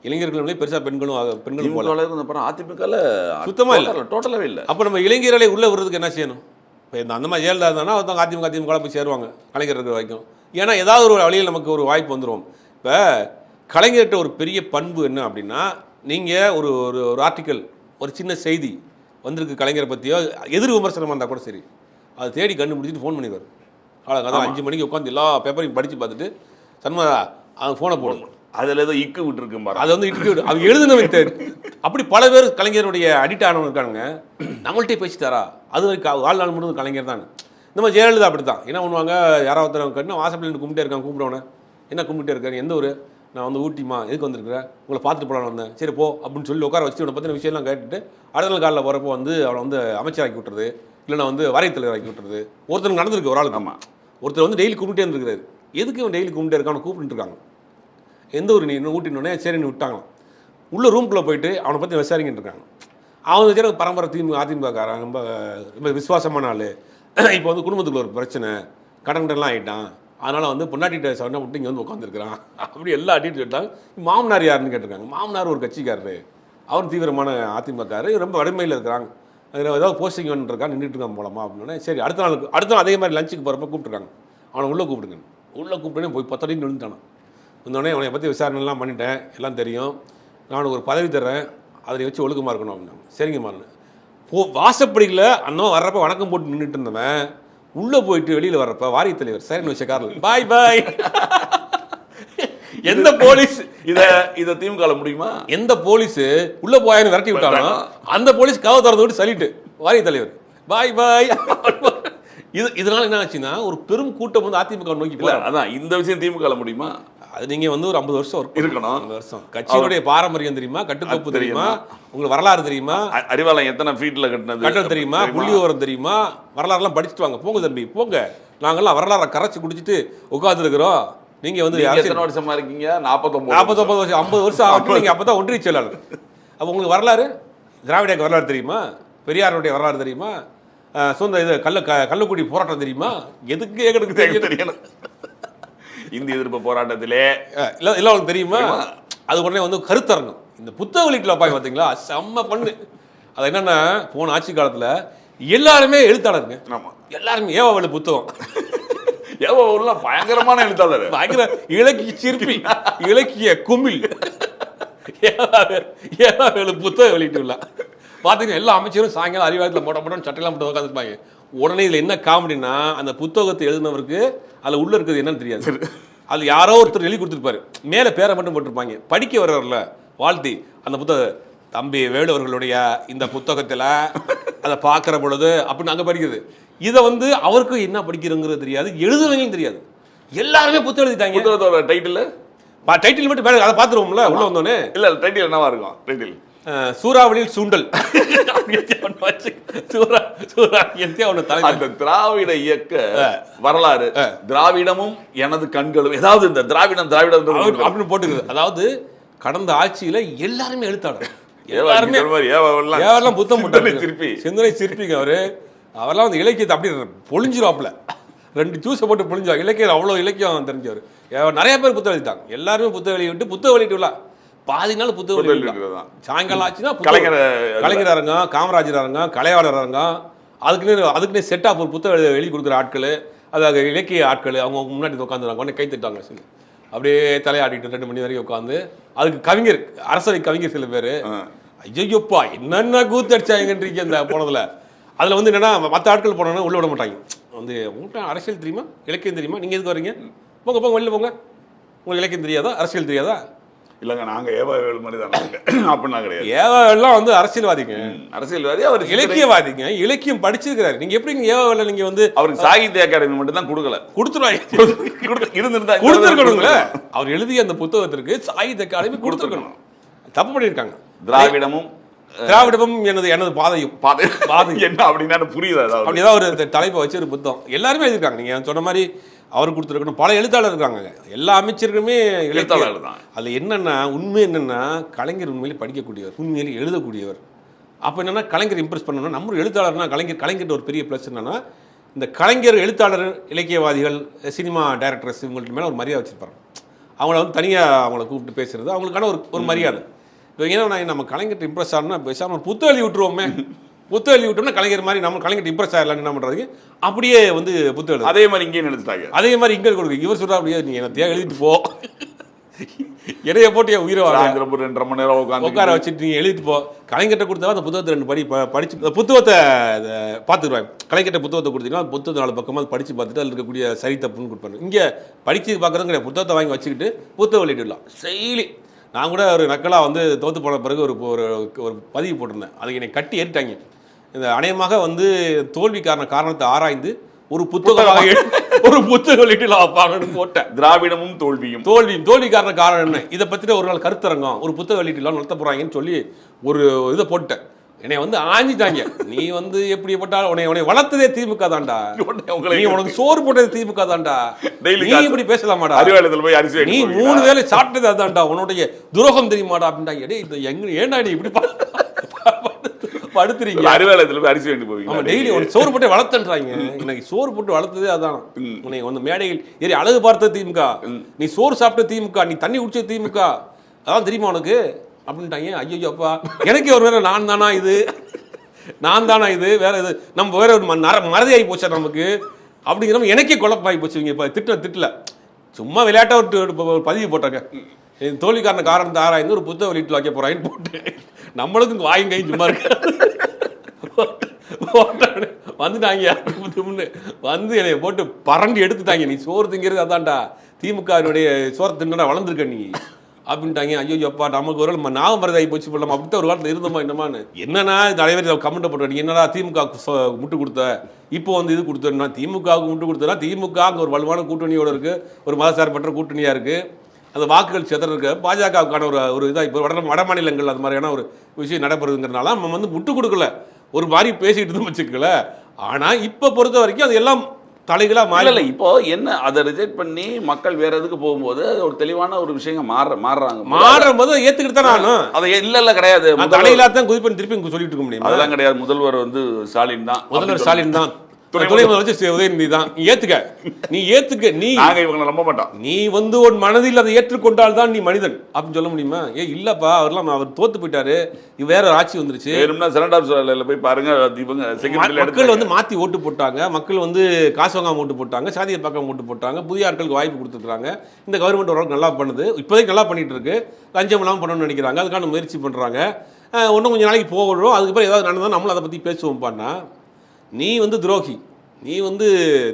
இளைஞர்களும் பெருசாக பெண்களும் அதிமுகவில் சுத்தமாக இல்லை, டோட்டலாகவே இல்லை. அப்போ நம்ம இளைஞர்களை உள்ளே வர்றதுக்கு என்ன செய்யணும்? இப்போ அந்த மாதிரி ஜெயலலிதா இருந்தாங்கன்னா ஒருத்தவங்க அதிமுக போய் சேருவாங்க கலைஞர் இருக்கிற வரைக்கும். ஏன்னா ஏதாவது ஒரு வழியில் நமக்கு ஒரு வாய்ப்பு வந்துடும். இப்போ கலைஞர்கிட்ட ஒரு பெரிய பண்பு என்ன அப்படின்னா, நீங்கள் ஒரு ஒரு ஆர்டிக்கல், ஒரு சின்ன செய்தி வந்திருக்கு கலைஞரை பற்றியோ, எதிர் விமர்சனமாக இருந்தால் கூட சரி, அதை தேடி கண்டுபிடிச்சிட்டு ஃபோன் பண்ணிடுவார். அதான் 5 மணிக்கு உட்காந்து எல்லா பேப்பரையும் படித்து பார்த்துட்டு சண்முகா அவங்க ஃபோனை போடணும், அதில் ஏதோ இக்கு விட்டுருக்கு பாரு, அதை வந்து இட்டு விட்டு அவங்க எழுதுனவன் தேர். அப்படி பல பேர் கலைஞருடைய அடிக்ட் ஆனவங்க இருக்காங்க. நம்மள்கிட்டே பேசி தரா, அது வரைக்கும் வாழ்நாள் முழுவதும் கலைஞர் தான். நம்ம ஜெயலலிதா அப்படி தான். என்ன பண்ணுவாங்க, யாராவது ஒருத்தர் கட்டினா வாசப்பள்ளி கும்பிட்டே இருக்காங்க, கூப்பிடுவானே என்ன கும்பிட்டே இருக்காரு, எந்த ஊர், நான் வந்து ஊட்டிமா, எதுக்கு வந்திருக்கிறேன், உங்களை பார்த்துட்டு போகலான்னு வந்தேன், சரி போ அப்படின்னு சொல்லி உட்கார வச்சு உன்னை பற்றின விஷயம்லாம் கேட்டுட்டு அடுத்த நாள் காலையில் போகிறப்போ வந்து அவளை வந்து அமைச்சராக்கி விட்டுறது, இல்லைனா வந்து வாரியத் தலைவர் ஆக்கி விட்டுறது. ஒருத்தருக்கு நடந்திருக்கு ஒரு ஆளுக்கு. ஆமாம், ஒருத்தர் வந்து டெய்லி கும்பிட்டே இருந்துருக்காரு. எதுக்கு இவன் டெய்லி கும்பிட்டே இருக்கான்னு கூப்பிட்டு இருக்காங்க. எந்த ஒரு நீ இன்னும் ஊட்டினோடனே சரின்னு விட்டாங்களாம். உள்ள ரூம்குள்ளே போயிட்டு அவனை பற்றி விசாரிக்கிட்டு இருக்காங்க. அவன் வச்சு பரம்பரை அதிமுகக்காரன், ரொம்ப ரொம்ப விசுவாசமான ஆள். இப்போ வந்து குடும்பத்துக்குள்ள ஒரு பிரச்சனை, கடன்லாம் ஆகிட்டான், அதனால் வந்து பொன்னாட்டிகிட்ட சொன்ன விட்டு இங்கே வந்து உட்காந்துருக்கிறான் அப்படி எல்லா அடிட்டு கேட்டாங்க. மாமனார் யாருன்னு கேட்டிருக்காங்க. மாமனார் ஒரு கட்சிக்காரரு, அவர் தீவிரமான அதிமுகக்காரரு, ரொம்ப வறுமையில் இருக்கிறாங்க, அதில் ஏதாவது போஸ்டிங் வந்துருக்கா, நின்றுட்டு இருக்கான் போலமா அப்படின்னா சரி அடுத்த நாள் அதே மாதிரி லஞ்சுக்கு போகிறப்ப கூப்பிட்டுருக்காங்க. அவனை உள்ளே கூப்பிடுங்க. உள்ளே கூப்பிட்டோன்னே போய் 10 அடின்னு விழுந்துட்டான். வந்தோடனே அவனை பற்றி விசாரணைலாம் பண்ணிட்டேன், எல்லாம் தெரியும், நான் ஒரு பதவி தர்றேன், அதை வச்சு ஒழுக்கமாக இருக்கணும் அப்படின்னாங்க. சரிங்க மாறினேன். வாசப்படியில் அண்ணன் வர்றப்ப வணக்கம் போட்டு நின்றுட்டு இருந்தவன் உள்ளே போயிட்டு வெளியில் வர்றப்ப வாரிய தலைவர் சரின்னு வச்ச காரில் பாய் பாய். எந்த போலீஸ் இதை திமுக முடியுமா? எந்த போலீஸ் உள்ளே போயான்னு விரட்டி விட்டாலும் அந்த போலீஸ் கதவை திறந்து விட்டு சொல்லிட்டு வாரிய தலைவர் பாய் பாய். இதனால என்ன ஆச்சுன்னா ஒரு பெரும் கூட்டம் வந்து அதிமுக நோக்கி போறாங்க. அதான் இந்த விஷயம் திமுக முடியுமா? அது நீங்க வந்து ஒரு 50 வருஷம் இருக்கணும். 50 வருஷம் கட்சியினுடைய பாரம்பரியம் தெரியுமா, கட்டுக்கோப்பு தெரியுமா, உங்களுக்கு வரலாறு தெரியுமா, அறிவாலயம் எத்தனை ஃபீட்ல கட்டினது தெரியுமா, புள்ளி விவரம் தெரியுமா, வரலாறுலாம் படிச்சுட்டு வாங்க. போங்க தம்பி போங்க, நாங்கெல்லாம் வரலாறை கரைச்சி குடிச்சிட்டு உட்கார்ந்து இருக்கிறோம். நீங்க வந்து எத்தனை வருஷமா இருக்கீங்க? 49 வருஷம் 50 வருஷம் ஆகும். நீங்க அப்பதான் ஒன்றிய செயலாளர். அப்போ உங்களுக்கு வரலாறு, திராவிட வரலாறு தெரியுமா, பெரியாருடைய வரலாறு தெரியுமா, இது கள்ளக்குடி போராட்டம் தெரியுமா? எதுக்கு எங்களுக்கு தெரியணும். இந்திய எதிர்ப்பு போராட்டத்திலே எல்லாம் தெரியுமா? அது உடனே வந்து கருத்தரங்கம். இந்த புத்தக வெளியீட்டுல பாய் பார்த்தீங்களா, செம்ம பண்ணு. அது என்னன்னா போன ஆட்சி காலத்துல எல்லாருமே எழுத்தாளருங்க. ஆமா, எல்லாருமே ஏவாவேலு புத்தகம். ஏவாவேலு பயங்கரமான எழுத்தாளர், பயங்கர இலக்கிய சிற்பி, இலக்கிய குமிழ். ஏவாவேலு புத்தக வெளியிட்டுள்ள பார்த்தீங்கன்னா எல்லா அமைச்சரும் சாயங்காலம் அறிவாலயத்தில் போட்டோன்னு சட்டையெல்லாம் போட்டு உட்காந்துருப்பாங்க. உடனே இதில் என்ன காமெடினா, அந்த புத்தகத்தை எழுதினவருக்கு அதில் உள்ள இருக்கிறது என்னன்னு தெரியாது. அதில் யாரோ ஒருத்தர் எழுதி கொடுத்துருப்பாரு, மேலே பேரை மட்டும் போட்டிருப்பாங்க. படிக்க வர்றவர்ல வாழ்த்தி அந்த புத்தக தம்பி வேலு அவர்களுடைய இந்த புத்தகத்தில் அதை பார்க்குற பொழுது அப்படின்னு அங்கே படிக்கிறது. இதை வந்து அவருக்கு என்ன படிக்கிறங்கிறது தெரியாது, எழுதுறவங்களும் தெரியாது. எல்லாருமே புத்தகம் எழுதிட்டாங்க. புத்தகத்தோட டைட்டில் மட்டும் மேலே அதை பார்த்துருவோம்ல உள்ள வந்தோன்னே. இல்லை டைட்டில் என்னவா இருக்கும்? டைட்டில் சூறாவளியில் சூண்டல். திராவிட இயக்க வரலாறு, திராவிடமும் எனது கண்களும், ஏதாவது இந்த திராவிடம் அப்படின்னு போட்டுக்குது. அதாவது கடந்த ஆட்சியில எல்லாருமே எழுத்தாளர், எல்லாருமே புத்தம் சிந்தனை சிற்பிங்க. அவரெல்லாம் வந்து இலக்கியத்தை அப்படி பொழிஞ்சிருவாப்புல, 2 ஜூஸை போட்டு பொழிஞ்சா இலக்கியம், அவ்வளோ இலக்கியம் தெரிஞ்சவர். நிறைய பேர் புத்தகம் எழுதிட்டாங்க. எல்லாருமே புத்தகம் வெளியிட்டு புத்தகம் வெளியிட்டுள்ள பாதி நாள் புத்தகம் வெளியிட்டு சாயங்காலம் ஆச்சுன்னா கலைஞர் அரங்கம், காமராஜர் அரங்கம், கலைவாளர் அரங்கம், அதுக்குன்னே செட்டாக ஒரு புத்தகம் எழுதி கொடுக்குற ஆட்கள், அது இலக்கிய ஆட்கள் அவங்க முன்னாடி உட்காந்துருவாங்க. உடனே கை தட்டாங்க சொல்லி அப்படியே தலையாடிட்டு 2 மணி வரைக்கும் உட்காந்து. அதுக்கு கவிஞர், அரசவை கவிஞர் சில பேர், ஐயோப்பா என்னென்ன கூத்து அடிச்சாங்கன்றீங்க அந்த போனதுல. அதில் வந்து என்னன்னா மற்ற ஆட்கள் போனோன்னா உள்ள விட மாட்டாங்க. வந்து உங்கள்கிட்ட அரசியல் தெரியுமா, இலக்கியம் தெரியுமா, நீங்கள் எதுக்கு வரீங்க, போங்க போங்க வெளில போங்க, உங்களுக்கு இலக்கியம் தெரியாதா, அரசியல் தெரியாதா, இல்லங்க நாங்க ஏவாவேல் மாதிரி தானே அப்படின்னா கிடையாது. ஏவாவேல்லாம் வந்து அரசியல்வாதிங்க, அரசியல்வாதி, அவர் இலக்கியவாதிங்க, இலக்கியம் படிச்சிருக்கிறாரு. நீங்க எப்படிங்க ஏவாவேல நீங்க வந்து அவருக்கு சாகித்ய அகாடமி மட்டும் தான் கொடுக்கல, இருந்திருந்தா கொடுத்துருக்கணுங்களே. அவர் எழுதிய அந்த புத்தகத்திற்கு சாகித்ய அகாடமி கொடுத்துருக்கணும். தப்பு பண்ணியிருக்காங்க. திராவிடமும் எனது பாதையும் என்ன அப்படின்னா புரியுது. அப்படிதான் ஒரு தலைப்பை வச்சு ஒரு புத்தகம் எல்லாருமே எழுதிருக்காங்க. நீங்க சொன்ன மாதிரி அவர் கொடுத்துருக்கணும். பல எழுத்தாளர் இருக்காங்க, எல்லா அமைச்சருக்குமே எழுத்தாளர் தான். அது என்னன்னா உண்மை என்னன்னா கலைஞர் உண்மையிலே படிக்கக்கூடியவர், உண்மையிலே எழுதக்கூடியவர். அப்போ என்னன்னா கலைஞர் இம்ப்ரெஸ் பண்ணணும்னா நம்ம எழுத்தாளர்னா கலைஞர்கிட்ட ஒரு பெரிய ப்ளஸ் என்னன்னா இந்த கலைஞர் எழுத்தாளர், இலக்கியவாதிகள், சினிமா டைரக்டர்ஸ் இவங்கள்ட்ட மேலே ஒரு மரியாதை வச்சுருப்பாங்க. அவங்கள வந்து தனியாக அவங்கள கூப்பிட்டு பேசுறது அவங்களுக்கான ஒரு மரியாதை. இப்போ ஏன்னா நம்ம கலைஞர்கிட்ட இம்ப்ரெஸ் ஆகணும்னா பேசாமல் புத்தகம் எழுதி விட்டுருவோமே, புத்தகம் எழுதி விட்டோம்னா கலைஞர் மாதிரி நம்ம கலைஞர் இம்ப்ரெஸ் ஆகலான்னு என்ன பண்ணுறாங்க, அப்படியே வந்து புத்தகம் அதே மாதிரி இங்கே நினைச்சிட்டாங்க. அதே மாதிரி இங்கே கொடுக்கு. இவர் சொல்கிறா அப்படியே நீ என்ன எழுதிட்டு போ, இடையை போட்டு என் உயிரை வாங்க 2.5 மணி நேரம் உட்கார வச்சுட்டு நீங்கள் எழுதிட்டு போ. கலைஞர்கிட்ட கொடுத்தா அந்த புத்தகத்தை 2 படிச்சு புத்தகத்தை பார்த்துக்குவாங்க. கலைஞர்கிட்ட புத்தகத்தை கொடுத்தீங்கன்னா புத்தகத்தை 4 பக்கமாக படித்து பார்த்துட்டு அதில் இருக்கக்கூடிய சரி தப்புன்னு கொடுப்பாங்க. இங்கே படித்து பார்க்குறது கிடையாது, புத்தகத்தை வாங்கி வச்சுக்கிட்டு புத்தகம் வெளியிடலாம் செயலி. நான் கூட ஒரு நக்கலாக வந்து தோற்று போன பிறகு ஒரு பதிவு போட்டிருந்தேன். அதுக்கு என்னை கட்டி ஏறிட்டாங்க. இந்த அநேகமாக வந்து தோல்விக்கான காரணத்தை ஆராய்ந்து ஒரு புத்தகம் வெளியிடலாம் வைப்பாங்கன்னு போட்டேன். திராவிடமும் தோல்விக்கான காரணம் என்ன, இதை பற்றின ஒரு நாள் கருத்தரங்கம் ஒரு புத்தகம் வெளியிடலாம் நடத்த போகிறாங்கன்னு சொல்லி ஒரு இதை போட்டேன். என்னை வந்து ஆஞ்சிட்டாங்க. நீ வந்து எப்படி போட்டாலும் உன்னை வளர்த்ததே திமுக தான்டா, உனக்கு சோறு போட்டது திமுக தான்டா, நீ இப்படி பேசலாமாடா, நீ 3 வேளை சாப்பிட்டது அதான்டா, உன்னுடைய துரோகம் தெரியுமாடா அப்படின்ட்டாங்க. ஏன்டா நீ இப்படி படுத்துறீங்க, அரிசி வேண்டி போவீங்க, டெய்லி உனக்கு சோறு போட்டு வளர்த்துன்றாங்க. எனக்கு சோறு போட்டு வளர்த்ததே அதான். உன்னை வந்து மேடையில் ஏறி அழகு பார்த்த திமுக, நீ சோறு சாப்பிட்ட திமுக, நீ தண்ணி குடிச்ச திமுக, அதான் தெரியுமா உனக்கு அப்படின்ட்டாங்க. ஐயோ அப்பா, எனக்கே ஒரு வேற நான் தானா இது வேற இது நம்ம வேற ஒரு மறதி ஆகி போச்சா நமக்கு அப்படிங்கிற எனக்கே குழப்பாகி போச்சு. இவங்க திட்டல சும்மா விளையாட்டா ஒரு பதிவு போட்டாங்க. தோல்விக்கான காரணத்தை ஆராய்ந்து ஒரு புத்தகம் வெளியிட்டு வைக்க போறாங்கன்னு போட்டு நம்மளுக்கும் வாயும் கை சும்மா இருக்கு வந்துட்டாங்க. வந்து என்னை போட்டு பரண்டி எடுத்துட்டாங்க. நீ சோறு திங்கிறது அதான்டா, திமுகவினுடைய சோறு தின்னா வளர்ந்துருக்க நீ அப்படின்ட்டாங்க. ஐயோ அப்பா, நமக்கு ஒரு நாகம் மருதாகி போச்சு போடலாம் அப்படித்தான் ஒரு காலத்தில் இருந்தோமா என்னமான்னு. என்னன்னா தலைவர் கமெண்ட் போட்டு என்னடா திமுக முட்டு கொடுத்த, இப்போ வந்து இது கொடுத்தா திமுகவுக்கு முட்டு கொடுத்தா, திமுக அங்கே ஒரு வலுவான கூட்டணியோட இருக்கு, ஒரு மதசார்பற்ற கூட்டணியா இருக்கு, அந்த வாக்குகள் சிதற இருக்கு. பாஜகவுக்கான ஒரு இதாக இப்போ வட மாநிலங்கள் அது மாதிரியான ஒரு விஷயம் நடைபெறுங்கிறதுனால நம்ம வந்து முட்டு கொடுக்கல, ஒரு மாதிரி பேசிக்கிட்டு இருந்தோம் வச்சுக்கல. ஆனால் இப்போ பொறுத்த வரைக்கும் அது எல்லாம் தலைகளா மாறல. இப்போ என்ன அதை ரிஜெக்ட் பண்ணி மக்கள் வேற எதுக்கு போகும்போது ஒரு தெளிவான ஒரு விஷயம் மாறுறாங்க. மாறும் போது ஏத்துக்கிட்டு தான் நானும் அதை இல்ல கிடையாது, தலையில தான் குதிப்பன் திருப்பி சொல்லிட்டு இருக்க முடியும். அதெல்லாம் கிடையாது. முதல்வர் வந்து ஸ்டாலின் தான், துணை முதலமைச்சர் உதயநிதி தான். நீ ஏத்துக்க நீ இவங்களை நம்ப மாட்டான். நீ வந்து உன் மனதில் அதை ஏற்றுக்கொண்டால் தான் நீ மனிதன் அப்படின்னு சொல்ல முடியுமா? இல்லப்பா, அவர் தோத்து போயிட்டாரு, வேற ஆட்சி வந்துருச்சு. போய் பாருங்க, மக்கள் வந்து மாத்தி ஓட்டு போட்டாங்க, மக்கள் வந்து காசு வாங்காம ஓட்டு போட்டாங்க, சாதியை பார்க்காம ஓட்டு போட்டாங்க, புதிய ஆட்களுக்கு வாய்ப்பு கொடுத்துருக்காங்க. இந்த கவர்மெண்ட் ஓரளவுக்கு நல்லா பண்ணுது, இப்போதைக்கு நல்லா பண்ணிட்டு இருக்கு, லஞ்சம் இல்லாமல் பண்ணணும்னு நினைக்கிறாங்க, அதுக்கான முயற்சி பண்றாங்க. இன்னும் கொஞ்சம் நாளைக்கு போகிறோம், அதுக்கப்புறம் ஏதாவது நடந்தால் நம்மளும் அதை பத்தி பேசுவோம். பண்ணா நீ வந்து துரோகி, நீ வந்து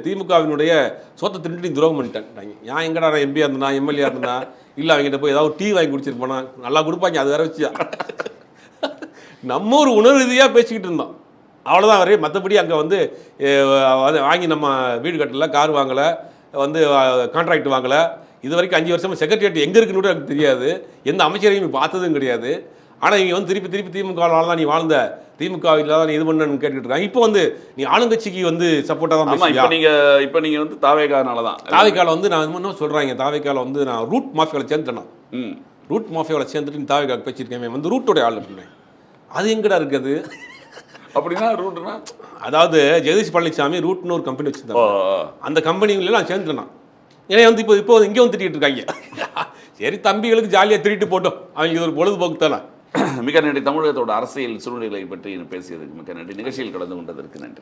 திமுகவினுடைய சொத்தை திருட்டு நீ துரோகம் பண்ணிட்டாங்க. நான் எங்கடா நான் எம்பியா இருந்தா எம்எல்ஏ இருந்தா இல்லை அவங்ககிட்ட போய் ஏதாவது டீ வாங்கி குடிச்சிருப்போனா நல்லா கொடுப்பாங்க, அது வேற வச்சியா. நம்ம ஒரு உணர்வு ரீதியாக பேசிக்கிட்டு இருந்தோம், அவ்வளோதான் வரையும். மற்றபடி அங்கே வந்து வாங்கி நம்ம வீடு கட்டலை, கார் வாங்கலை, வந்து கான்ட்ராக்ட் வாங்கலை. இது வரைக்கும் 5 வருஷமா செக்ரட்டரியேட் எங்கே இருக்குன்னு கூட எனக்கு தெரியாது, எந்த அமைச்சரையும் பார்த்ததும் கிடையாது. ஆனால் இவங்க வந்து திருப்பி திமுகவால் தான் நீ வாழ்ந்த, திமுகவில் தான் இது பண்ணு கேட்டுட்டு இருக்காங்க. இப்போ வந்து நீ ஆளுங்கட்சிக்கு வந்து சப்போர்ட்டாக தான் பேசுவீங்க. இப்போ நீங்கள் வந்து தாவேக்கானால தான், தாவேக்கால வந்து நான் என்ன சொல்கிறாங்க, தாவேக்கால வந்து நான் ரூட் மாஃபியாவில் சேர்ந்துட்டேன். ரூட் மாஃபியாவில் சேர்ந்துட்டு நீ தாவேக்காக பேசியிருக்கேன், வந்து ரூட்டோடைய ஆள் அப்படின்னேன். அது எங்கடா இருக்குது அப்படின்னா? ரூட்னா அதாவது ஜெகதீஷ் பழனிசாமி ரூட்னு ஒரு கம்பெனி வச்சுருந்தாங்க, அந்த கம்பெனிகளில் நான் சேர்ந்துட்டேன். ஏன்னா வந்து இப்போ இங்கே வந்து திட்டிகிட்டு இருக்காங்க. சரி, தம்பிகளுக்கு ஜாலியாக திருட்டு போட்டோம், அவங்க ஒரு பொழுதுபோக்கு தானே. மிக நன்றி. தமிழகத்தோட அரசியல் சூழ்நிலை பற்றி பேசியதுக்கு மிக நன்றி. நிகழ்ச்சியில் கலந்து கொண்டதற்கு நன்றி.